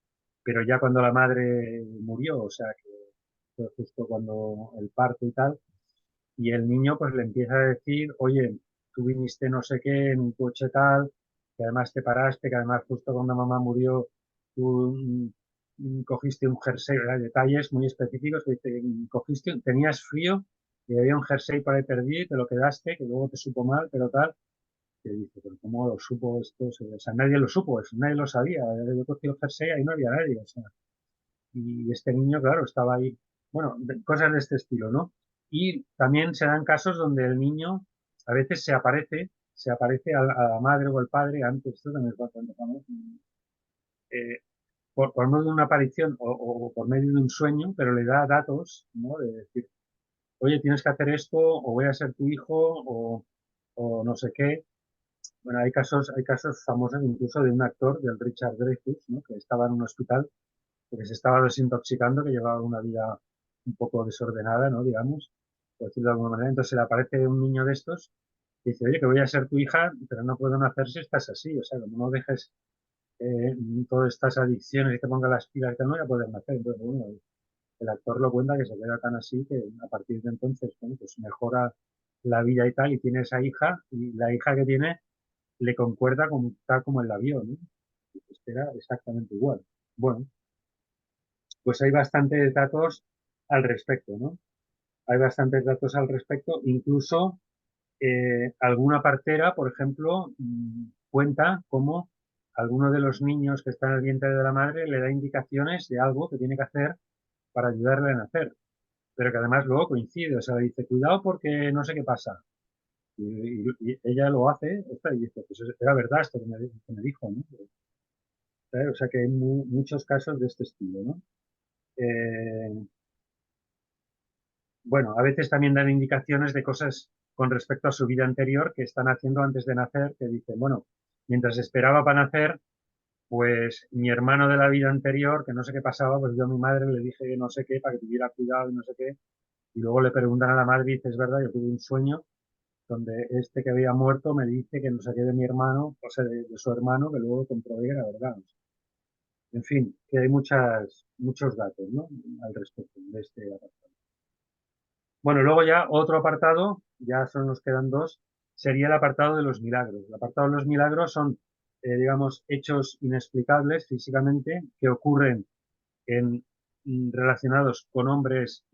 Speaker 3: pero ya cuando la madre murió, o sea, que fue justo cuando el parto y tal, y el niño pues le empieza a decir, oye, tú viniste no sé qué en un coche tal, que además te paraste, que además justo cuando mamá murió tú cogiste un jersey, ¿verdad? Detalles muy específicos, que dice, tenías frío y había un jersey por ahí perdido y te lo quedaste, que luego te supo mal, pero tal, que dice, pero ¿cómo lo supo esto? O sea, nadie lo supo, eso, nadie lo sabía, yo cogí el jersey, ahí no había nadie, o sea, y este niño, claro, estaba ahí. Bueno, cosas de este estilo, ¿no? Y también se dan casos donde el niño a veces se aparece a la madre o al padre antes, esto también es bastante famoso, eh, por medio de una aparición o por medio de un sueño, pero le da datos, ¿no? De decir, oye, tienes que hacer esto, o voy a ser tu hijo, o no sé qué. Bueno, hay casos famosos incluso de un actor, del Richard Dreyfuss, ¿no? Que estaba en un hospital porque se estaba desintoxicando, que llevaba una vida un poco desordenada, ¿no? Digamos, por decirlo de alguna manera. Entonces se le aparece un niño de estos y dice, oye, que voy a ser tu hija, pero no puedo nacer si estás así. O sea, como no dejes todas estas adicciones y te ponga las pilas, que no voy a poder nacer. Entonces, bueno, el actor lo cuenta que se queda tan así que a partir de entonces, bueno, pues mejora la vida y tal, y tiene esa hija, y la hija que tiene le concuerda con, tal como él la vio, ¿no? Y pues era exactamente igual. Bueno, pues hay bastantes datos al respecto, ¿no? Hay bastantes datos al respecto, incluso alguna partera, por ejemplo, cuenta cómo alguno de los niños que está en el vientre de la madre le da indicaciones de algo que tiene que hacer para ayudarle a nacer, pero que además luego coincide, o sea, le dice, cuidado porque no sé qué pasa. Y ella lo hace, y dice, pues era verdad esto que me dijo, ¿no? O sea que hay muchos casos de este estilo, ¿no? Eh, bueno, a veces también dan indicaciones de cosas con respecto a su vida anterior que están haciendo antes de nacer, que dicen, bueno, mientras esperaba para nacer, pues mi hermano de la vida anterior, que no sé qué pasaba, pues yo a mi madre le dije que no sé qué, para que tuviera cuidado y no sé qué, y luego le preguntan a la madre y dice, es verdad, yo tuve un sueño donde este que había muerto me dice que no sé qué de mi hermano, o sea, de su hermano, que luego comprobé que era verdad. En fin, que hay muchos datos, ¿no? Al respecto de este apartado. Bueno, luego ya otro apartado, ya solo nos quedan dos, sería el apartado de los milagros. El apartado de los milagros son, digamos, hechos inexplicables físicamente que ocurren relacionados con hombres,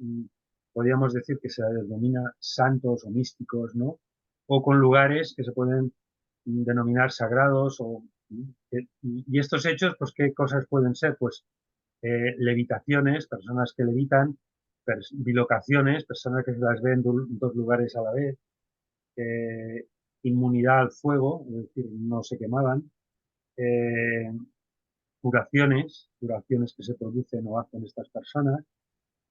Speaker 3: podríamos decir que se les denomina santos o místicos, ¿no? O con lugares que se pueden denominar sagrados. Y estos hechos, pues, ¿qué cosas pueden ser? Pues levitaciones, personas que levitan, bilocaciones, personas que se las ven en dos lugares a la vez, eh, inmunidad al fuego, es decir, no se quemaban, eh, curaciones que se producen o hacen estas personas,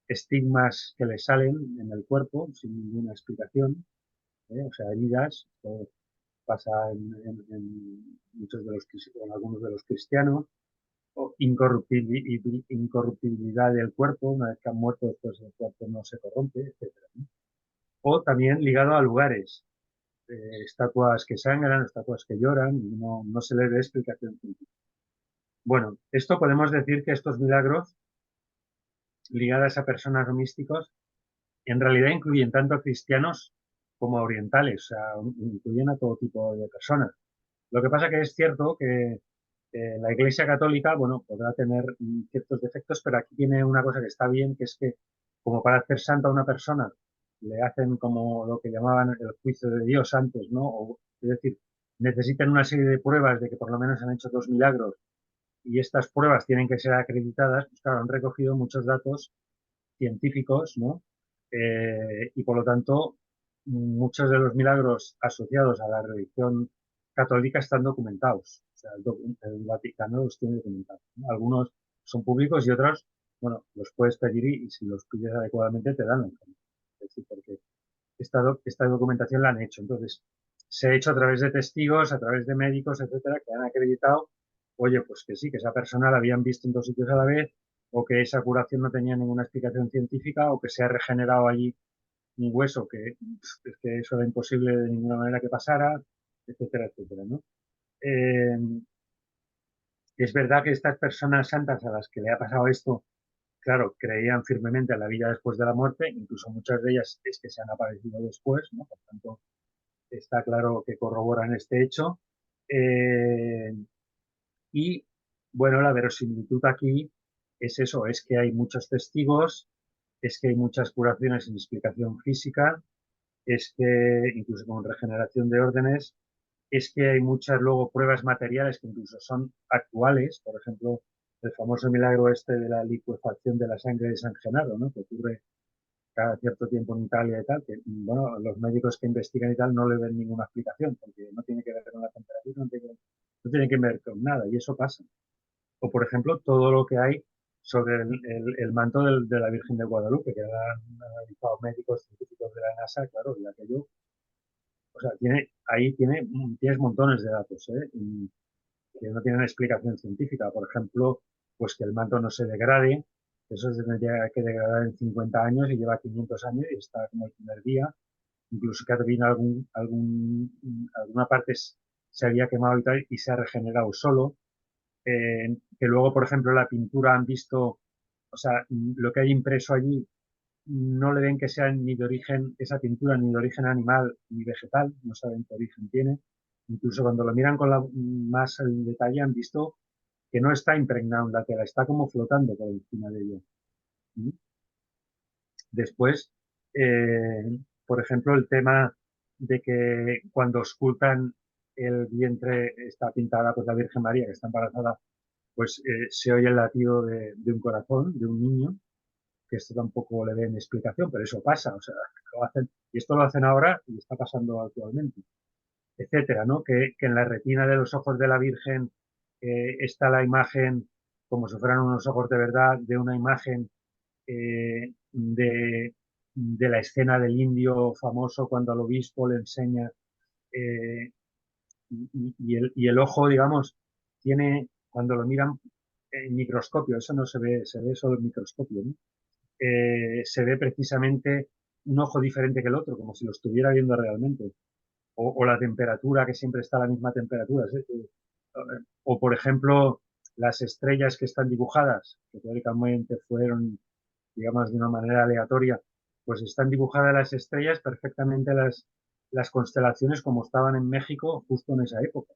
Speaker 3: estigmas que les salen en el cuerpo sin ninguna explicación, o sea, heridas, esto pasa en muchos de los, en algunos de los cristianos, o incorruptibilidad del cuerpo, una vez que han muerto, pues el cuerpo no se corrompe, etcétera, ¿no? O también ligado a lugares, estatuas que sangran, estatuas que lloran, y no se le dé explicación científica. Bueno, esto podemos decir que estos milagros ligados a personas o místicos en realidad incluyen tanto a cristianos como a orientales, o sea, incluyen a todo tipo de personas. Lo que pasa que es cierto que la Iglesia Católica, bueno, podrá tener ciertos defectos, pero aquí tiene una cosa que está bien, que es que como para hacer santa a una persona, le hacen como lo que llamaban el juicio de Dios antes, ¿no? Es decir, necesitan una serie de pruebas de que por lo menos han hecho 2 milagros y estas pruebas tienen que ser acreditadas, pues claro, han recogido muchos datos científicos, ¿no? Y por lo tanto, muchos de los milagros asociados a la religión católica están documentados. O sea, el Vaticano los tiene documentados, ¿no? Algunos son públicos y otros, bueno, los puedes pedir y si los pides adecuadamente te dan la información. Es decir, porque esta documentación la han hecho. Entonces, se ha hecho a través de testigos, a través de médicos, etcétera, que han acreditado, oye, pues que sí, que esa persona la habían visto en 2 sitios a la vez, o que esa curación no tenía ninguna explicación científica, o que se ha regenerado allí un hueso que eso era imposible de ninguna manera que pasara, etcétera, etcétera, ¿no? Eh, es verdad que estas personas santas a las que le ha pasado esto, claro, creían firmemente en la vida después de la muerte, incluso muchas de ellas es que se han aparecido después, ¿no? Por tanto, está claro que corroboran este hecho. Eh, y bueno, la verosimilitud aquí es eso, es que hay muchos testigos, es que hay muchas curaciones sin explicación física, es que incluso con regeneración de órdenes, es que hay muchas luego pruebas materiales que incluso son actuales, por ejemplo, el famoso milagro este de la licuefacción de la sangre de San Genaro, ¿no? Que ocurre cada cierto tiempo en Italia y tal, que bueno, los médicos que investigan y tal no le ven ninguna explicación, porque no tiene que ver con la temperatura, no tiene que ver con nada, y eso pasa. O, por ejemplo, todo lo que hay sobre el manto de la Virgen de Guadalupe, que han analizado médicos científicos de la NASA, claro, y aquello, o sea, tienes montones de datos, ¿eh? Que no tienen explicación científica. Por ejemplo, pues que el manto no se degrade, eso se tendría que degradar en 50 años y lleva 500 años y está como el primer día. Incluso que alguna parte se había quemado y tal y se ha regenerado solo. Que luego, por ejemplo, la pintura han visto, o sea, lo que hay impreso allí no le ven que sea ni de origen, esa pintura, ni de origen animal ni vegetal, no saben qué origen tiene. Incluso cuando lo miran con más en detalle han visto que no está impregnado en la tela, está como flotando por encima de ello. ¿Mm? Después, por ejemplo, el tema de que cuando escultan el vientre está pintada pues la Virgen María que está embarazada, pues se oye el latido de un corazón, de un niño, que esto tampoco le den explicación, pero eso pasa, o sea, lo hacen, y esto lo hacen ahora y está pasando actualmente, etcétera, ¿no? Que en la retina de los ojos de la Virgen está la imagen, como si fueran unos ojos de verdad, de una imagen de la escena del indio famoso cuando al obispo le enseña eh, y el ojo, digamos, tiene, cuando lo miran en microscopio, eso no se ve, se ve solo en microscopio, ¿no? Se ve precisamente un ojo diferente que el otro, como si lo estuviera viendo realmente. O la temperatura, que siempre está a la misma temperatura. O, por ejemplo, las estrellas que están dibujadas, que teóricamente fueron, digamos, de una manera aleatoria, pues están dibujadas las estrellas perfectamente las constelaciones como estaban en México justo en esa época,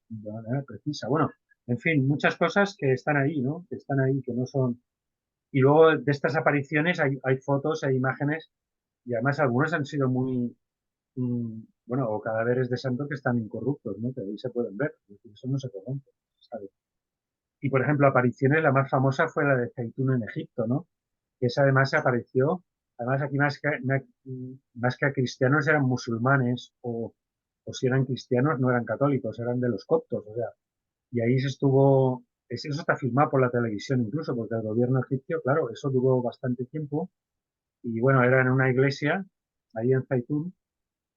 Speaker 3: de manera precisa. Bueno, en fin, muchas cosas que están ahí, ¿no? Que están ahí, que no son... Y luego de estas apariciones hay fotos, hay imágenes, y además algunas han sido muy, bueno, o cadáveres de santos que están incorruptos, ¿no? Que ahí se pueden ver, eso no se corrompe, ¿sabe? Y por ejemplo, apariciones, la más famosa fue la de Zeitún en Egipto, ¿no? Que esa además se apareció, además aquí más que a cristianos eran musulmanes, o si eran cristianos no eran católicos, eran de los coptos, o sea, y ahí se estuvo, eso está filmado por la televisión incluso, porque el gobierno egipcio, claro, eso duró bastante tiempo, y bueno, era en una iglesia, ahí en Zeitún,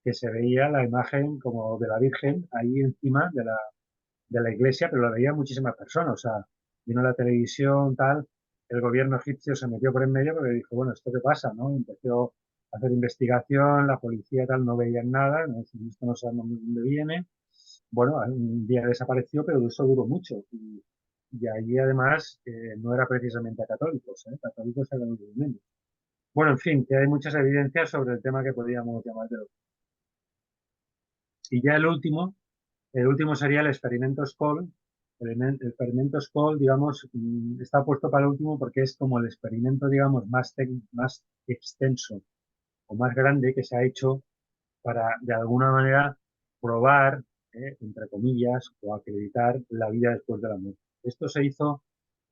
Speaker 3: que se veía la imagen como de la Virgen ahí encima de la iglesia, pero la veían muchísimas personas, o sea, vino la televisión, tal, el gobierno egipcio se metió por en medio porque dijo, bueno, ¿esto qué pasa, no? Empezó a hacer investigación, la policía tal no veían nada, no, esto no sabemos de dónde viene. Bueno, un día desapareció, pero eso duró mucho. Y allí además no era precisamente a católicos, ¿eh? Católicos eran los menos. Bueno, en fin, que hay muchas evidencias sobre el tema que podríamos llamar de los... Y ya el último sería el experimento Skoll. El experimento Skoll, digamos, está puesto para el último porque es como el experimento, digamos, más extenso o más grande que se ha hecho para, de alguna manera, probar, entre comillas, o acreditar la vida después de la muerte. Esto se hizo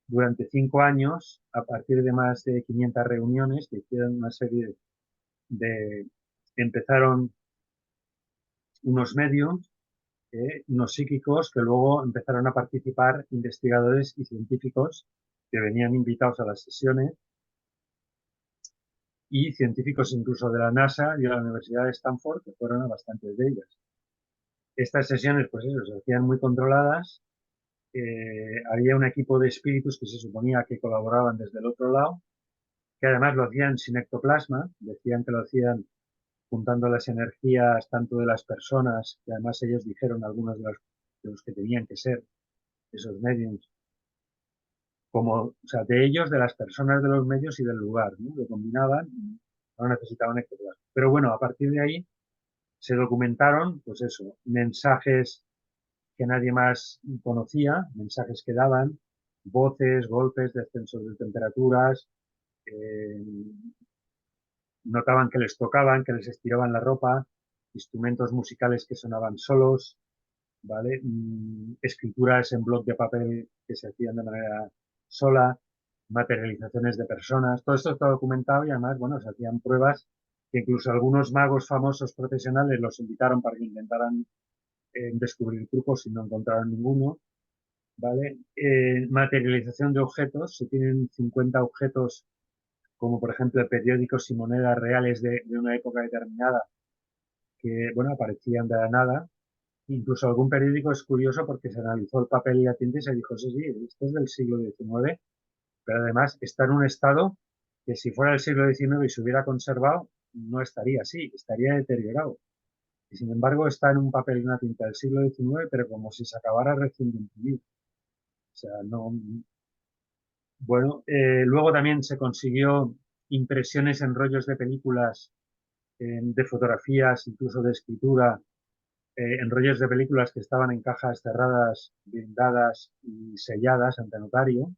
Speaker 3: durante 5 años, a partir de más de 500 reuniones, que hicieron una serie empezaron unos mediums, unos psíquicos, que luego empezaron a participar investigadores y científicos que venían invitados a las sesiones, y científicos incluso de la NASA y de la Universidad de Stanford, que fueron a bastantes de ellas. Estas sesiones, pues eso, se hacían muy controladas. Había un equipo de espíritus que se suponía que colaboraban desde el otro lado, que además lo hacían sin ectoplasma, decían que lo hacían juntando las energías tanto de las personas, que además ellos dijeron algunos de los que tenían que ser esos mediums, como, o sea, de ellos, de las personas, de los medios y del lugar, ¿no? Lo combinaban, no necesitaban ectoplasma. Pero bueno, a partir de ahí se documentaron, pues eso, mensajes que nadie más conocía, mensajes que daban, voces, golpes, descensos de temperaturas, eh, notaban que les tocaban, que les estiraban la ropa, instrumentos musicales que sonaban solos, ¿vale? Escrituras en bloc de papel que se hacían de manera sola, materializaciones de personas, todo esto está documentado y además, bueno, se hacían pruebas que incluso algunos magos famosos profesionales los invitaron para que intentaran descubrir trucos y no encontraron ninguno, ¿vale? Materialización de objetos, se tienen 50 objetos como por ejemplo periódicos y monedas reales de una época determinada que, bueno, aparecían de la nada. Incluso algún periódico es curioso porque se analizó el papel y la tinta y se dijo, sí, sí, esto es del siglo XIX, pero además está en un estado que si fuera del siglo XIX y se hubiera conservado, no estaría así, estaría deteriorado. Y sin embargo está en un papel y una tinta del siglo XIX, pero como si se acabara recién de imprimir. O sea, no... Bueno, luego también se consiguió impresiones en rollos de películas, de fotografías, incluso de escritura, en rollos de películas que estaban en cajas cerradas, blindadas y selladas ante notario,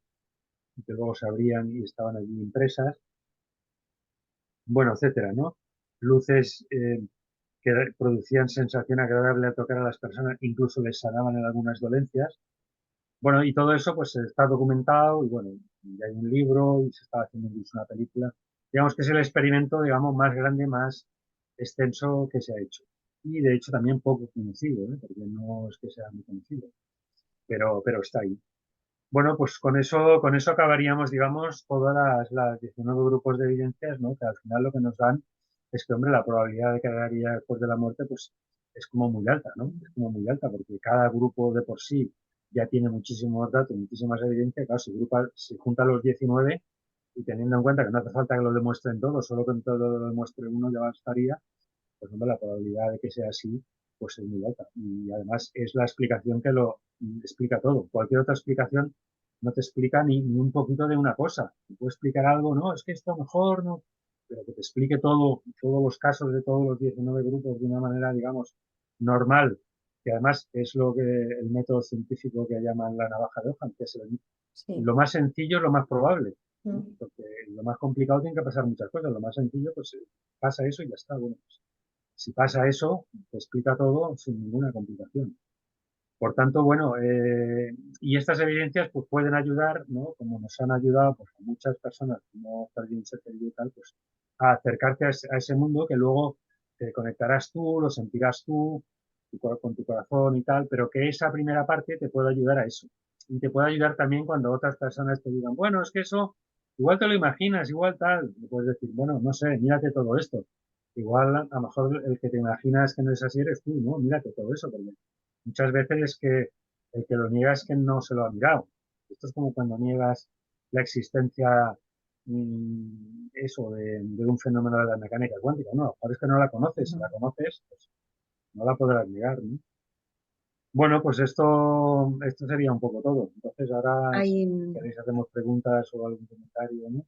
Speaker 3: y que luego se abrían y estaban allí impresas, bueno, etcétera, ¿no? Luces que producían sensación agradable al tocar a las personas, incluso les sanaban en algunas dolencias. Bueno, y todo eso pues está documentado y bueno, y hay un libro y se está haciendo incluso una película. Digamos que es el experimento, digamos, más grande, más extenso que se ha hecho. Y de hecho también poco conocido, ¿eh? Porque no es que sea muy conocido, pero está ahí. Bueno, pues con eso acabaríamos, digamos, todas las 19 grupos de evidencias, ¿no? Que al final lo que nos dan es que, hombre, la probabilidad de que haya después de la muerte, pues es como muy alta, ¿no? Es como muy alta, porque cada grupo de por sí ya tiene muchísimos datos, muchísimas evidencias. Claro, si junta los 19 y teniendo en cuenta que no hace falta que lo demuestren todos, solo con todo lo demuestre uno ya bastaría, pues hombre, la probabilidad de que sea así, pues es muy alta. Y además es la explicación que lo explica todo. Cualquier otra explicación no te explica ni un poquito de una cosa. Te puede explicar algo, no, es que esto mejor, no, pero que te explique todo, todos los casos de todos los 19 grupos de una manera, digamos, normal, que además es lo que el método científico que llaman la navaja de Ockham, que es
Speaker 2: Sí.
Speaker 3: lo más sencillo, lo más probable. ¿No?
Speaker 2: Mm.
Speaker 3: Porque lo más complicado tiene que pasar muchas cosas, lo más sencillo, pues pasa eso y ya está. Bueno, pues, si pasa eso, te explica todo sin ninguna complicación. Por tanto, bueno, y estas evidencias pues pueden ayudar, ¿no? Como nos han ayudado pues, a muchas personas que no perdieron ser querido y tal, pues a acercarte a ese mundo que luego te conectarás tú, lo sentirás tú, con tu corazón y tal, pero que esa primera parte te puede ayudar a eso. Y te puede ayudar también cuando otras personas te digan, bueno, es que eso, igual te lo imaginas, igual tal, le puedes decir, bueno, no sé, mírate todo esto. Igual a lo mejor el que te imaginas que no es así eres tú, ¿no? Mírate todo eso, porque muchas veces es que el que lo niega es que no se lo ha mirado. Esto es como cuando niegas la existencia eso de un fenómeno de la mecánica cuántica. No, a lo mejor es que no la conoces. Si la conoces, pues no la podrás negar, ¿no? Bueno, pues esto sería un poco todo. Entonces ahora, si
Speaker 1: Hay,
Speaker 3: queréis, hacemos preguntas o algún comentario, ¿no?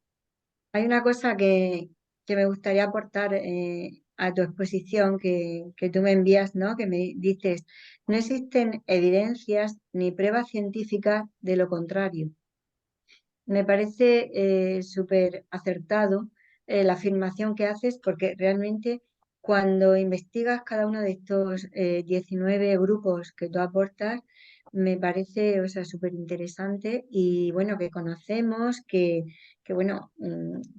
Speaker 1: hay una cosa que me gustaría aportar a tu exposición que tú me envías, ¿no? Que me dices, no existen evidencias ni pruebas científicas de lo contrario. Me parece súper acertado la afirmación que haces porque realmente cuando investigas cada uno de estos 19 grupos que tú aportas, me parece, o sea, súper interesante y bueno, que conocemos, que bueno,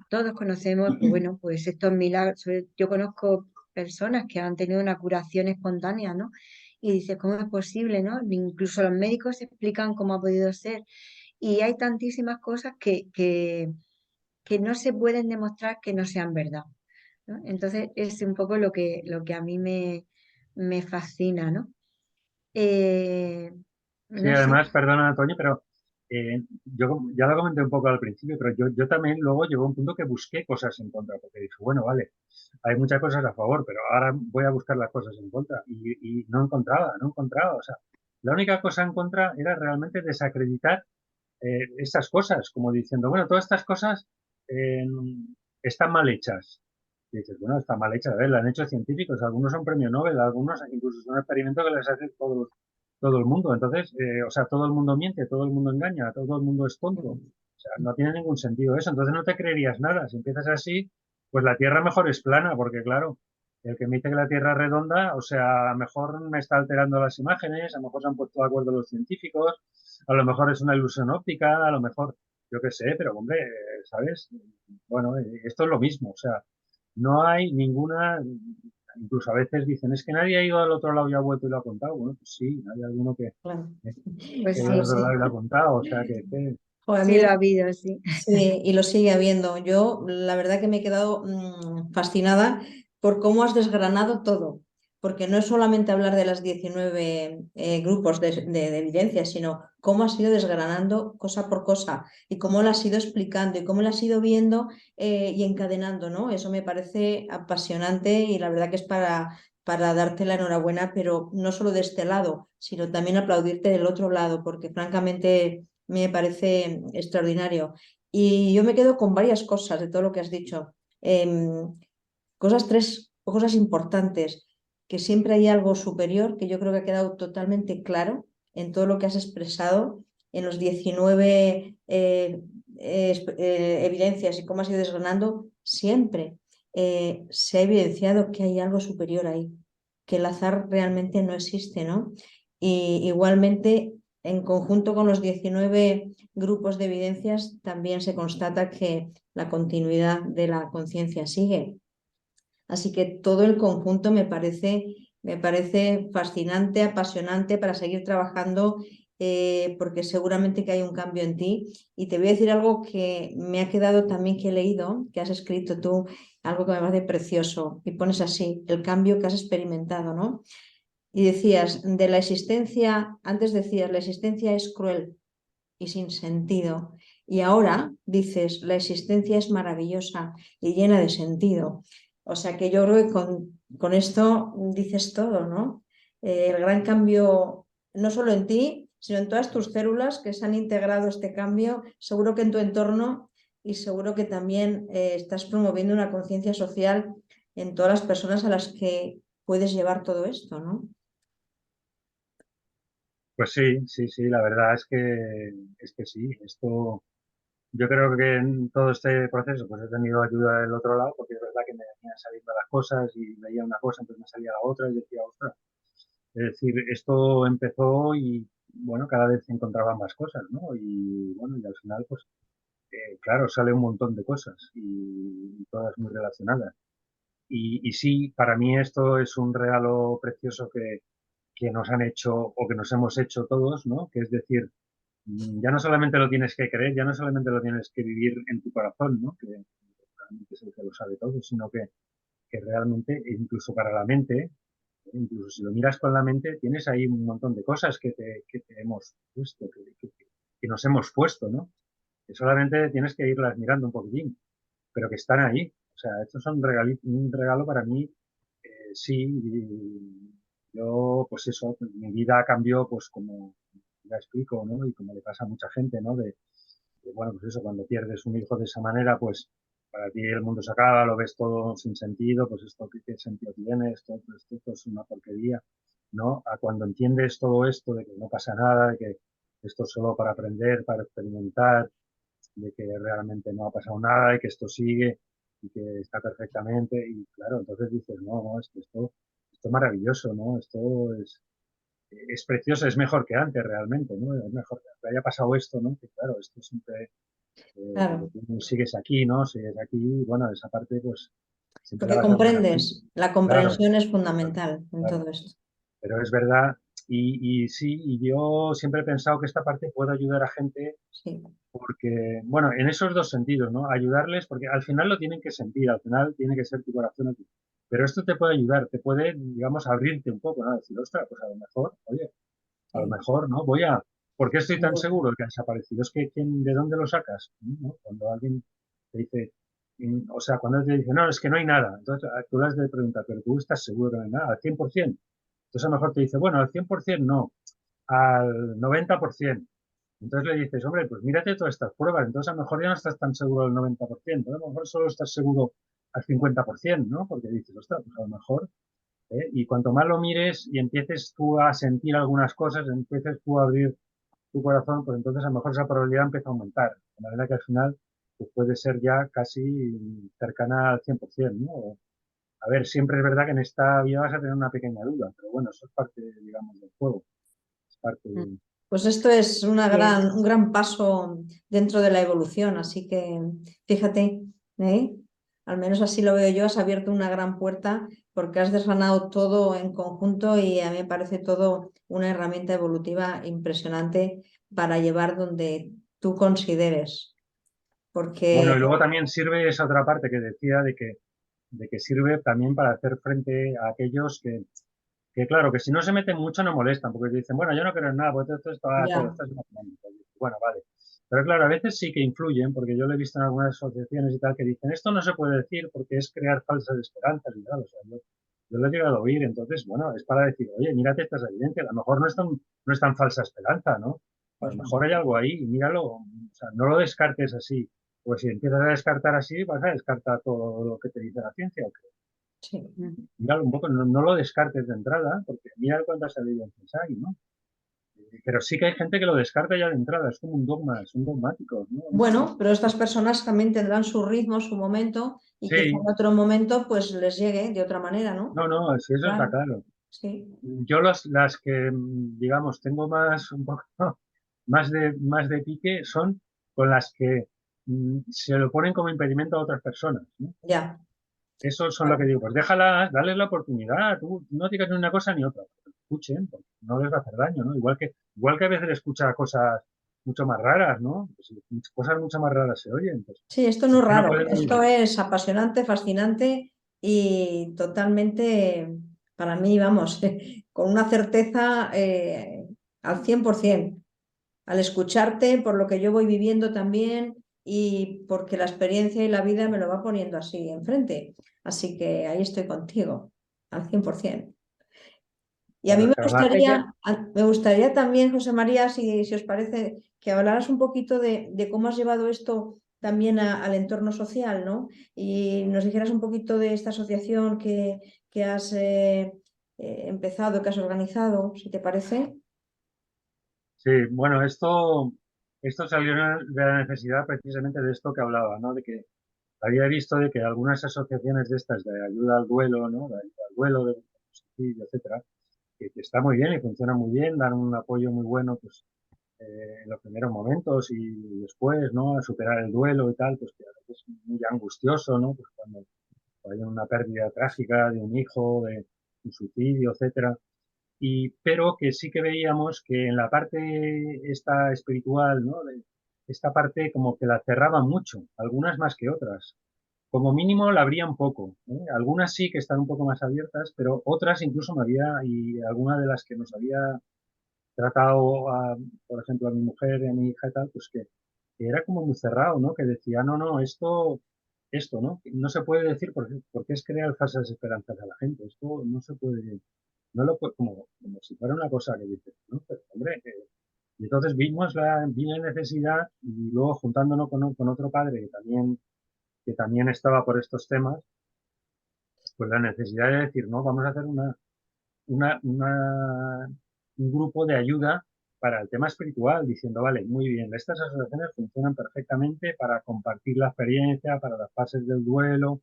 Speaker 1: todos conocemos, pues bueno, pues estos milagros. Yo conozco personas que han tenido una curación espontánea, ¿no? Y dices, ¿cómo es posible, no? Incluso los médicos explican cómo ha podido ser y hay tantísimas cosas que no se pueden demostrar que no sean verdad, ¿no? Entonces es un poco lo que a mí me fascina, ¿no? Eh,
Speaker 3: Sí,
Speaker 1: no sé,
Speaker 3: además, perdona, Antonio, pero yo ya lo comenté un poco al principio, pero yo también luego llegó un punto que busqué cosas en contra, porque dije, bueno, vale, hay muchas cosas a favor, pero ahora voy a buscar las cosas en contra y no encontraba, o sea, la única cosa en contra era realmente desacreditar estas cosas, como diciendo, bueno, todas estas cosas eh, están mal hechas. Y dices, bueno, están mal hechas, a ver, la han hecho científicos, algunos son premio Nobel, algunos incluso son experimentos que les hace todo el mundo. Entonces, o sea, todo el mundo miente, todo el mundo engaña, todo el mundo es tonto. O sea, no tiene ningún sentido eso. Entonces no te creerías nada. Si empiezas así, pues la Tierra mejor es plana, porque claro, el que me dice que la Tierra es redonda, o sea, a lo mejor me está alterando las imágenes, a lo mejor se han puesto de acuerdo los científicos, a lo mejor es una ilusión óptica, a lo mejor, yo qué sé, pero hombre, ¿sabes? Bueno, esto es lo mismo, o sea, no hay ninguna, incluso a veces dicen, es que nadie ha ido al otro lado y ha vuelto y lo ha contado. Bueno, pues sí, hay alguno
Speaker 2: Claro.
Speaker 3: que
Speaker 1: pues
Speaker 3: ha ido al
Speaker 1: sí,
Speaker 3: otro lado y
Speaker 2: Sí.
Speaker 3: lo ha contado, o sea que
Speaker 2: Joder, a
Speaker 1: sí
Speaker 2: mí
Speaker 1: lo ha habido, sí.
Speaker 2: sí, y lo sigue habiendo. Yo, la verdad que me he quedado fascinada por cómo has desgranado todo, porque no es solamente hablar de las 19 grupos de evidencias, sino cómo has ido desgranando cosa por cosa y cómo lo has ido explicando y cómo lo has ido viendo y encadenando, ¿no? Eso me parece apasionante y la verdad que es para darte la enhorabuena, pero no solo de este lado, sino también aplaudirte del otro lado, porque francamente me parece extraordinario. Y yo me quedo con varias cosas de todo lo que has dicho. Tres cosas importantes, que siempre hay algo superior, que yo creo que ha quedado totalmente claro en todo lo que has expresado, en los 19 evidencias y cómo has ido desgranando, siempre se ha evidenciado que hay algo superior ahí, que el azar realmente no existe, ¿no? Y igualmente, en conjunto con los 19 grupos de evidencias, también se constata que la continuidad de la conciencia sigue. Así que todo el conjunto me parece fascinante, apasionante para seguir trabajando, porque seguramente que hay un cambio en ti. Y te voy a decir algo que me ha quedado también que he leído, que has escrito tú, algo que me parece precioso. Y pones así, el cambio que has experimentado, ¿no? Y decías, de la existencia, antes decías, la existencia es cruel y sin sentido. Y ahora dices, la existencia es maravillosa y llena de sentido. O sea que yo creo que con esto dices todo, ¿no? El gran cambio, no solo en ti, sino en todas tus células que se han integrado este cambio, seguro que en tu entorno y seguro que también estás promoviendo una conciencia social en todas las personas a las que puedes llevar todo esto, ¿no?
Speaker 3: pues sí, sí, sí, la verdad es que sí, esto, yo creo que en todo este proceso pues he tenido ayuda del otro lado, porque es verdad que me venían saliendo las cosas y veía una cosa, entonces me salía la otra y decía, ostras, es decir, esto empezó y bueno, cada vez se encontraban más cosas, ¿no? Y bueno, y al final pues claro, sale un montón de cosas y todas muy relacionadas. Y sí, para mí esto es un regalo precioso que nos han hecho o que nos hemos hecho todos, ¿no? Que es decir, ya no solamente lo tienes que creer, ya no solamente lo tienes que vivir en tu corazón, ¿no? Que realmente es el que lo sabe todo, sino que realmente, incluso para la mente, incluso si lo miras con la mente, tienes ahí un montón de cosas que te hemos puesto, que nos hemos puesto, ¿no? Que solamente tienes que irlas mirando un poquitín, pero que están ahí. O sea, estos son un regalo para mí, sí. Y yo, pues eso, mi vida cambió, pues como ya explico, ¿no? Y como le pasa a mucha gente, ¿no? Bueno, pues eso, cuando pierdes un hijo de esa manera, pues para ti el mundo se acaba, lo ves todo sin sentido, pues esto, ¿qué sentido tiene? Esto es una porquería, ¿no? A cuando entiendes todo esto de que no pasa nada, de que esto es solo para aprender, para experimentar, de que realmente no ha pasado nada y que esto sigue y que está perfectamente, y claro, entonces dices, no, no, es que esto es maravilloso, ¿no? Esto es precioso, es mejor que antes realmente, ¿no? Es mejor que haya pasado esto, ¿no? Que claro, esto siempre porque
Speaker 2: Claro,
Speaker 3: tú sigues aquí, ¿no? Sigues aquí, y bueno, esa parte, pues, siempre la
Speaker 2: porque
Speaker 3: vas a agradecer.
Speaker 2: comprendes, la
Speaker 3: Claro,
Speaker 2: comprensión es
Speaker 3: claro,
Speaker 2: fundamental en
Speaker 3: claro.
Speaker 2: todo esto.
Speaker 3: Pero es verdad, y sí, y yo siempre he pensado que esta parte puede ayudar a gente
Speaker 2: Sí,
Speaker 3: porque, bueno, en esos dos sentidos, ¿no? Ayudarles, porque al final lo tienen que sentir, al final tiene que ser tu corazón aquí. Pero esto te puede ayudar, te puede, digamos, abrirte un poco, ¿no? Decir, ostras, pues a lo mejor, oye, a lo
Speaker 2: sí,
Speaker 3: mejor, ¿no? ¿Por qué estoy
Speaker 2: sin
Speaker 3: tan
Speaker 2: duda.
Speaker 3: seguro de que ha desaparecido? Es que, ¿de dónde lo sacas? ¿No? Cuando alguien te dice, o sea, cuando te dice, no, es que no hay nada, entonces tú le has de preguntar, pero tú estás seguro que no hay nada, al 100%. Entonces a lo mejor te dice, bueno, al 100% no, al 90%. Entonces le dices, hombre, pues mírate todas estas pruebas, entonces a lo mejor ya no estás tan seguro del 90%, ¿no? A lo mejor solo estás seguro al 50%, ¿no? Porque dices, ostras, pues a lo mejor, ¿eh? Y cuanto más lo mires y empieces tú a sentir algunas cosas, empieces tú a abrir tu corazón, pues entonces a lo mejor esa probabilidad empieza a aumentar. De manera que al final pues puede ser ya casi cercana al 100%, ¿no? A ver, siempre es verdad que en esta vida vas a tener una pequeña duda, pero bueno, eso es parte, digamos, del juego. Es parte
Speaker 1: Mm.
Speaker 3: de...
Speaker 2: Pues esto es
Speaker 1: Bien.
Speaker 2: un gran paso dentro de la evolución, así que fíjate, ¿eh? Al menos así lo veo yo, has abierto una gran puerta porque has desgranado todo en conjunto y a mí me parece todo una herramienta evolutiva impresionante para llevar donde tú consideres,
Speaker 3: Bueno,
Speaker 2: porque
Speaker 3: y luego también sirve esa otra parte que decía de que sirve también para hacer frente a aquellos que claro, que si no se meten mucho no molestan, porque te dicen, bueno, yo no creo en nada, pues
Speaker 2: ya,
Speaker 3: esto es matemática. Bueno, vale. Pero claro, a veces sí que influyen, porque yo lo he visto en algunas asociaciones y tal, que dicen, esto no se puede decir porque es crear falsas esperanzas y tal. O sea, yo lo he llegado a oír, entonces, bueno, es para decir, oye, mírate estas evidencias, a lo mejor no es tan falsa esperanza, ¿no? A lo
Speaker 2: pues
Speaker 3: mejor hay algo ahí, y míralo, o sea, no lo descartes así. Pues si empiezas a descartar así, vas a descartar todo lo que te dice la ciencia, ¿o qué?
Speaker 2: sí.
Speaker 1: Mm.
Speaker 3: Míralo un poco, no lo descartes de entrada, porque mira cuántas evidencias hay, ¿no? Pero sí que hay gente que lo descarta ya de entrada, es como un dogma, son dogmáticos, ¿no?
Speaker 2: Bueno, pero estas personas también tendrán su ritmo, su momento y quizá
Speaker 3: Sí,
Speaker 2: en otro momento pues les llegue de otra manera, ¿no?
Speaker 3: no, no, sí, eso está
Speaker 2: Claro,
Speaker 3: claro.
Speaker 2: sí.
Speaker 3: Yo las que, digamos, tengo más, un poco, más de pique son con las que se lo ponen como impedimento a otras personas, ¿no?
Speaker 2: Ya,
Speaker 3: Esos son lo que
Speaker 2: claro.
Speaker 3: digo, pues déjalas, dales la oportunidad, tú no digas ni una cosa ni otra, que escuchen, porque no les va a hacer daño, ¿no? Igual que a veces escucha cosas mucho más raras, ¿no? Pues cosas mucho más raras se oyen, pues,
Speaker 2: Sí, esto no
Speaker 3: ¿por
Speaker 2: es
Speaker 3: qué no
Speaker 2: raro,
Speaker 3: pueden
Speaker 2: esto
Speaker 3: oír?
Speaker 2: es apasionante, fascinante y totalmente, para mí, vamos, con una certeza al 100%, al escucharte, por lo que yo voy viviendo también y porque la experiencia y la vida me lo va poniendo así enfrente. Así que ahí estoy contigo, al 100%. Y a mí
Speaker 3: Bueno, fenomenal.
Speaker 2: me gustaría también, José María, si os parece, que hablaras un poquito de cómo has llevado esto también al entorno social, ¿no? Y nos dijeras un poquito de esta asociación que has empezado, que has organizado, si te parece.
Speaker 3: Sí, bueno, esto salió de la necesidad precisamente de esto que hablaba, ¿no? De que había visto de que algunas asociaciones de estas de ayuda al duelo, ¿no? De ayuda al duelo, de suicidio, etcétera, que está muy bien y funciona muy bien, dan un apoyo muy bueno, pues en los primeros momentos y después, ¿no? A superar el duelo y tal, pues que a veces es muy angustioso, ¿no? Pues cuando hay una pérdida trágica de un hijo, de un suicidio, etcétera. Pero que sí que veíamos que en la parte esta espiritual, ¿no? Esta parte como que la cerraban mucho, algunas más que otras. Como mínimo la abrían poco, ¿eh? Algunas sí que están un poco más abiertas, pero otras incluso me había, y alguna de las que nos había tratado, por ejemplo, a mi mujer y a mi hija y tal, pues que era como muy cerrado, ¿no? Que decía, no, esto, ¿no? No se puede decir porque es crear falsas esperanzas a la gente. Esto no se puede, no lo puede, como si fuera una cosa que dices, ¿no? Pero, hombre, y entonces vi la necesidad y luego juntándonos con otro padre que también estaba por estos temas, pues la necesidad de decir, no, vamos a hacer una, una- un grupo de ayuda para el tema espiritual, diciendo, vale, muy bien, estas asociaciones funcionan perfectamente para compartir la experiencia, para las fases del duelo,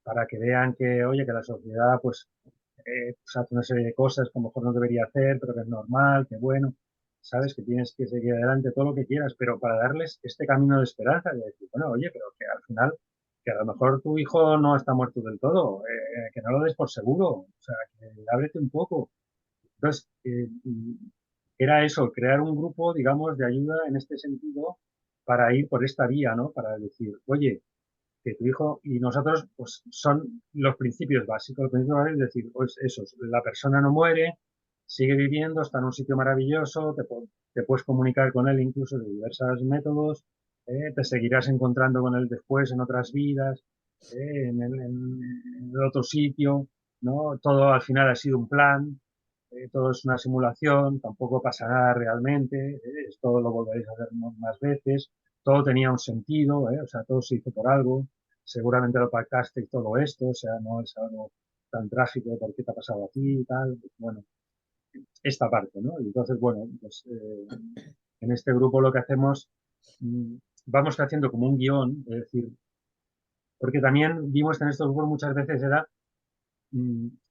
Speaker 3: para que vean que, oye, que la sociedad pues, pues hace una serie de cosas que a lo mejor no debería hacer, pero que es normal, que bueno, sabes que tienes que seguir adelante todo lo que quieras, pero para darles este camino de esperanza, de decir, bueno, oye, pero que al final, que a lo mejor tu hijo no está muerto del todo, que no lo des por seguro, o sea, que ábrete un poco. Entonces, era eso, crear un grupo, digamos, de ayuda en este sentido para ir por esta vía, ¿no? Para decir, oye, que tu hijo y nosotros, pues son los principios básicos. Los principios básicos es decir, pues eso, la persona no muere, sigue viviendo, está en un sitio maravilloso, te puedes comunicar con él incluso de diversos métodos, te seguirás encontrando con él después en otras vidas, en el otro sitio, ¿no? Todo al final ha sido un plan, todo es una simulación, tampoco pasa nada realmente, todo lo volveréis a hacer más veces, todo tenía un sentido, o sea, todo se hizo por algo, seguramente lo pactaste y todo esto, o sea, no es algo tan trágico porque te ha pasado a ti y tal, pues, bueno, esta parte, ¿no? Y entonces, bueno, pues en este grupo lo que hacemos, mm, vamos haciendo como un guión, es decir, porque también vimos que en estos grupos muchas veces era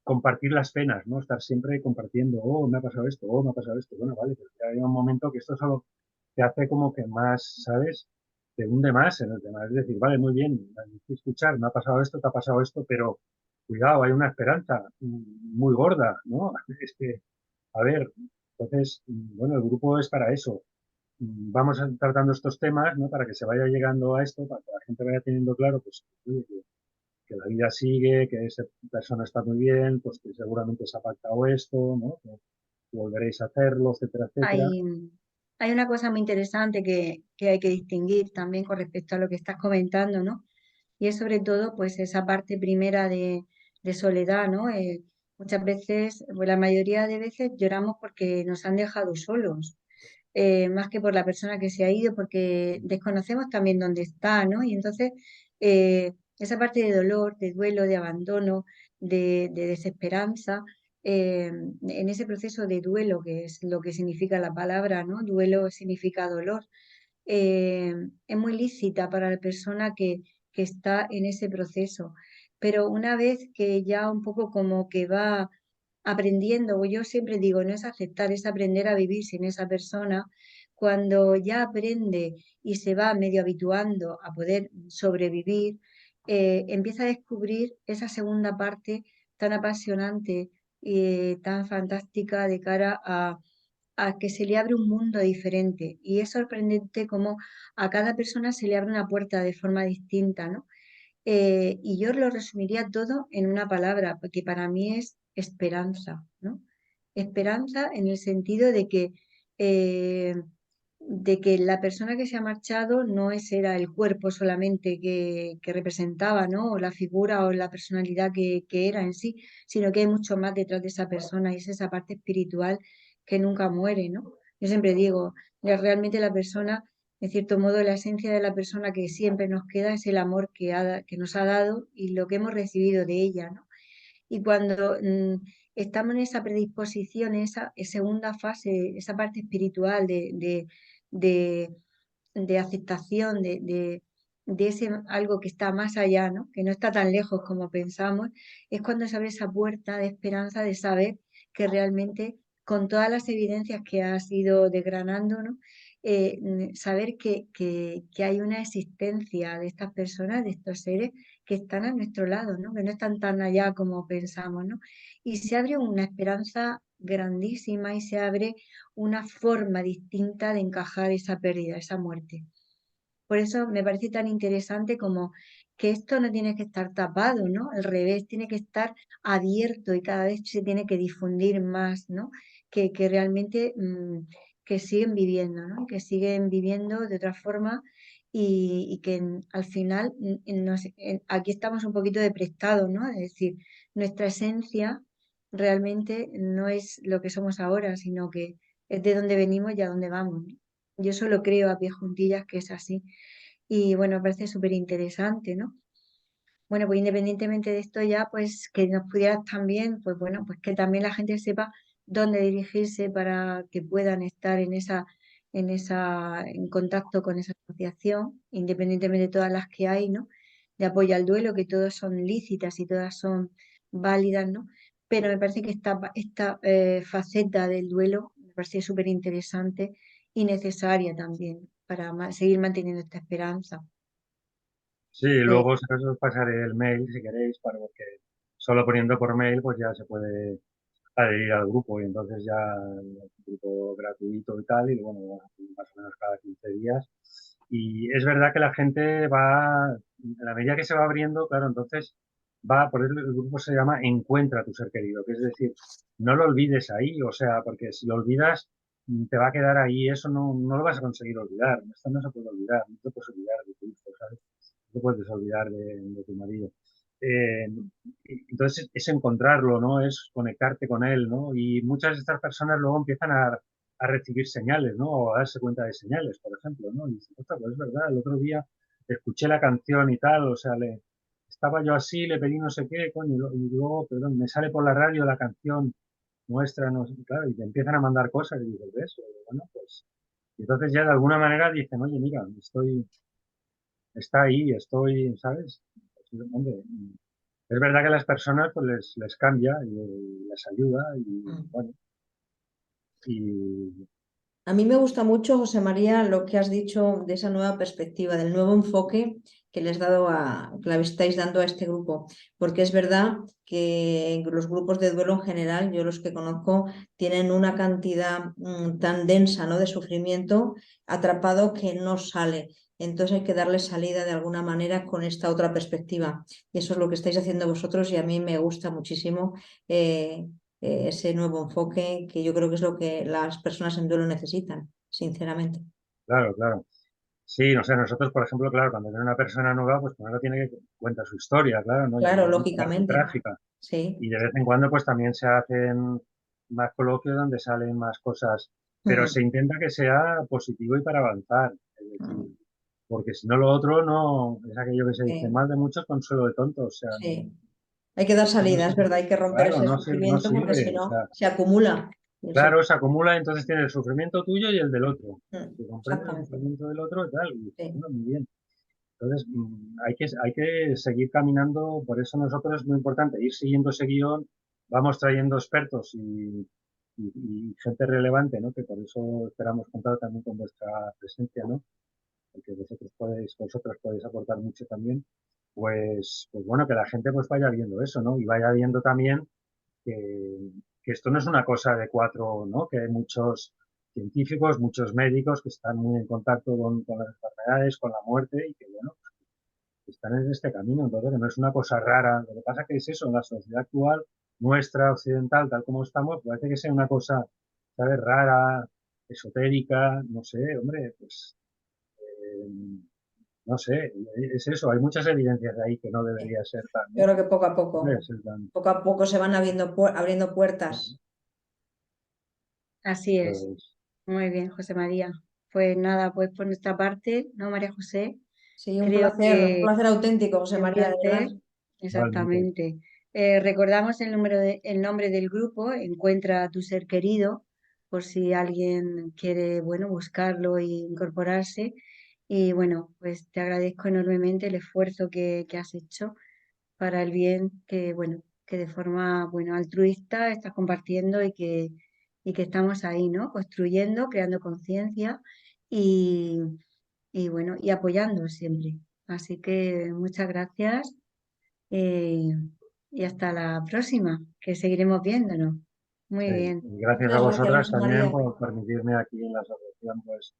Speaker 3: compartir las penas, ¿no? Estar siempre compartiendo, oh, me ha pasado esto, oh, me ha pasado esto. Bueno, vale, pero ya hay un momento que esto solo te hace como que más, ¿sabes? Te hunde más en el tema. Es decir, vale, muy bien, hay que escuchar, me ha pasado esto, te ha pasado esto, pero cuidado, hay una esperanza muy gorda, ¿no? Es que, a ver, entonces, bueno, el grupo es para eso. Vamos tratando estos temas, ¿no? Para que se vaya llegando a esto, para que la gente vaya teniendo claro, pues, oye, que la vida sigue, que esa persona está muy bien, pues que seguramente se ha pactado esto, ¿no? Que volveréis a hacerlo, etcétera, etcétera.
Speaker 1: Hay, hay una cosa muy interesante que hay que distinguir también con respecto a lo que estás comentando, ¿no? Y es sobre todo pues esa parte primera de soledad, ¿no? Muchas veces, pues, la mayoría de veces lloramos porque nos han dejado solos, más que por la persona que se ha ido, porque desconocemos también dónde está, ¿no? Y entonces esa parte de dolor, de duelo, de abandono, de desesperanza, en ese proceso de duelo, que es lo que significa la palabra, ¿no? Duelo significa dolor, es muy lícita para la persona que está en ese proceso. Pero una vez que ya un poco como que va aprendiendo, o yo siempre digo, no es aceptar, es aprender a vivir sin esa persona, cuando ya aprende y se va medio habituando a poder sobrevivir, empieza a descubrir esa segunda parte tan apasionante y tan fantástica de cara a que se le abre un mundo diferente. Y es sorprendente cómo a cada persona se le abre una puerta de forma distinta, ¿no? Y yo lo resumiría todo en una palabra, porque para mí es esperanza, ¿no? Esperanza en el sentido eh, de que la persona que se ha marchado no era el cuerpo solamente que representaba, ¿no? O la figura o la personalidad que era en sí, sino que hay mucho más detrás de esa persona y es esa parte espiritual que nunca muere, ¿no? Yo siempre digo, realmente la persona, en cierto modo, la esencia de la persona que siempre nos queda es el amor que nos ha dado y lo que hemos recibido de ella, ¿no? Y cuando estamos en esa predisposición, esa segunda fase, esa parte espiritual de, de aceptación de ese algo que está más allá, ¿no? Que no está tan lejos como pensamos, es cuando se abre esa puerta de esperanza de saber que realmente, con todas las evidencias que has ido desgranando, ¿no? Saber que hay una existencia de estas personas, de estos seres que están a nuestro lado, ¿no? Que no están tan allá como pensamos, ¿no? Y se abre una esperanza grandísima y se abre una forma distinta de encajar esa pérdida, esa muerte. Por eso me parece tan interesante como que esto no tiene que estar tapado, ¿no? Al revés, tiene que estar abierto y cada vez se tiene que difundir más, ¿no? Que realmente que siguen viviendo, ¿no? Que siguen viviendo de otra forma y que al final aquí estamos un poquito de prestado, ¿no? Es decir, nuestra esencia realmente no es lo que somos ahora, sino que es de dónde venimos y a dónde vamos, ¿no? Yo solo creo a pie juntillas que es así. Y bueno, me parece súper interesante, ¿no? Bueno, pues independientemente de esto ya, pues que nos pudieras también, pues bueno, pues que también la gente sepa dónde dirigirse para que puedan estar en contacto con esa asociación, independientemente de todas las que hay, ¿no? De apoyo al duelo, que todas son lícitas y todas son válidas, ¿no? Pero me parece que esta faceta del duelo me parece súper interesante y necesaria también para seguir manteniendo esta esperanza.
Speaker 3: Sí,
Speaker 1: Eh,
Speaker 3: luego os pasaré el mail si queréis, para porque solo poniendo por mail pues ya se puede adherir al grupo y entonces ya el grupo gratuito y tal, y bueno, más o menos cada 15 días. Y es verdad que la gente va, a la medida que se va abriendo, claro, entonces va, por eso el grupo se llama Encuentra a tu ser querido, que es decir, no lo olvides ahí, o sea, porque si lo olvidas, te va a quedar ahí, eso no lo vas a conseguir olvidar, esto no se puede olvidar, no te puedes olvidar de tu hijo, ¿sabes? No te puedes olvidar de tu marido. Eh, entonces es encontrarlo, ¿no? Es conectarte con él, ¿no? Y muchas de estas personas luego empiezan a recibir señales, ¿no? O a darse cuenta de señales, por ejemplo, ¿no? Y dicen, ostras, pues es verdad, el otro día escuché la canción y tal, o sea, estaba yo así, le pedí no sé qué, coño, y luego, perdón, me sale por la radio la canción nuestra, no sé, claro, y te empiezan a mandar cosas y dices, ¿ves? Bueno, pues, y entonces ya de alguna manera dicen, oye, mira, está ahí, estoy, ¿sabes? Pues, hombre, es verdad que a las personas pues les cambia y les ayuda y
Speaker 2: Mm.
Speaker 3: bueno, y
Speaker 2: A mí me gusta mucho, José María, lo que has dicho de esa nueva perspectiva, del nuevo enfoque que les dado que le estáis dando a este grupo, porque es verdad que los grupos de duelo en general, yo los que conozco, tienen una cantidad tan densa, ¿no?, de sufrimiento atrapado que no sale. Entonces hay que darle salida de alguna manera con esta otra perspectiva. Y eso es lo que estáis haciendo vosotros y a mí me gusta muchísimo. Ese nuevo enfoque que yo creo que es lo que las personas en duelo necesitan, sinceramente.
Speaker 3: claro, claro. Sí, no sé, nosotros, por ejemplo, claro, cuando viene una persona nueva, pues primero tiene que contar su historia, claro, ¿no? Y
Speaker 2: Claro,
Speaker 3: hay una parte
Speaker 2: lógicamente,
Speaker 3: trágica.
Speaker 2: sí.
Speaker 3: Y de vez en cuando, pues también se hacen más coloquios donde salen más cosas, pero
Speaker 2: Mm,
Speaker 3: se intenta que sea positivo y para avanzar. Es decir,
Speaker 2: mm,
Speaker 3: porque si no lo otro no, es aquello que se dice,
Speaker 2: sí,
Speaker 3: mal de muchos, consuelo de tontos. O sea,
Speaker 2: sí. Hay que dar
Speaker 3: esto no
Speaker 2: salida, es
Speaker 3: sirve.
Speaker 2: verdad, hay que romper
Speaker 3: Claro,
Speaker 2: ese
Speaker 3: no
Speaker 2: sufrimiento porque si
Speaker 3: sirve. O
Speaker 2: no
Speaker 3: sea,
Speaker 2: se acumula. Y
Speaker 3: claro, se acumula y entonces tiene el sufrimiento tuyo y el del otro. Si comprendes el
Speaker 2: exactamente.
Speaker 3: sufrimiento del otro y tal, y dices,
Speaker 2: Sí.
Speaker 3: bueno, muy bien. Entonces, hay que seguir caminando, por eso nosotros es muy importante ir siguiendo ese guión, vamos trayendo expertos y gente relevante, ¿no? Que por eso esperamos contar también con vuestra presencia, ¿no? Porque vosotros podéis aportar mucho también, pues bueno, que la gente pues vaya viendo eso, ¿no? Y vaya viendo también que, que esto no es una cosa de cuatro, ¿no? Que hay muchos científicos, muchos médicos que están muy en contacto con las enfermedades, con la muerte y que, bueno, están en este camino, entonces no es una cosa rara. Lo que pasa que es eso, en la sociedad actual, nuestra occidental, tal como estamos, parece que sea una cosa, ¿sabes? Rara, esotérica, no sé, hombre, pues eh, no sé, es eso, hay muchas evidencias de ahí que no
Speaker 2: Sí.
Speaker 3: debería ser tan,
Speaker 2: Yo
Speaker 3: ¿no?
Speaker 2: creo que
Speaker 3: No debería ser tan,
Speaker 2: poco a poco se van abriendo puertas.
Speaker 1: Así es.
Speaker 3: pues,
Speaker 1: Muy bien, José María. Pues nada, pues por nuestra parte, ¿no, María José?
Speaker 2: Sí,
Speaker 1: Creo
Speaker 2: un
Speaker 1: que
Speaker 2: placer auténtico, José
Speaker 1: un
Speaker 2: María, de verdad.
Speaker 1: placer,
Speaker 3: igualmente.
Speaker 1: exactamente. Recordamos el nombre del grupo, Encuentra a tu ser querido, por si alguien quiere, bueno, buscarlo e incorporarse. Y bueno, pues te agradezco enormemente el esfuerzo que has hecho para el bien que, bueno, que de forma, bueno, altruista estás compartiendo y que estamos ahí, ¿no? Construyendo, creando conciencia y, y, bueno, y apoyando siempre. Así que muchas gracias eh, y hasta la próxima, que seguiremos viéndonos. Muy bien.
Speaker 3: Y gracias a
Speaker 2: Muchas gracias,
Speaker 3: vosotras
Speaker 2: José
Speaker 3: también
Speaker 2: María.
Speaker 3: por permitirme aquí en la asociación, pues,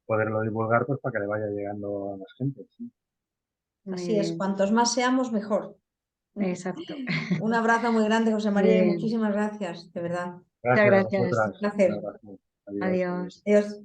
Speaker 3: poderlo divulgar, pues, para que le vaya llegando a más gente. ¿Sí?
Speaker 1: Muy
Speaker 2: Así es,
Speaker 1: bien.
Speaker 2: cuantos más seamos, mejor.
Speaker 1: Exacto.
Speaker 2: Un abrazo muy grande, José
Speaker 1: Muy
Speaker 2: María, y
Speaker 1: bien.
Speaker 2: muchísimas gracias, de verdad.
Speaker 1: Muchas
Speaker 3: Gracias a
Speaker 1: gracias.
Speaker 3: vosotras.
Speaker 2: Un placer.
Speaker 3: Un abrazo. Adiós.
Speaker 1: Adiós.
Speaker 2: Adiós.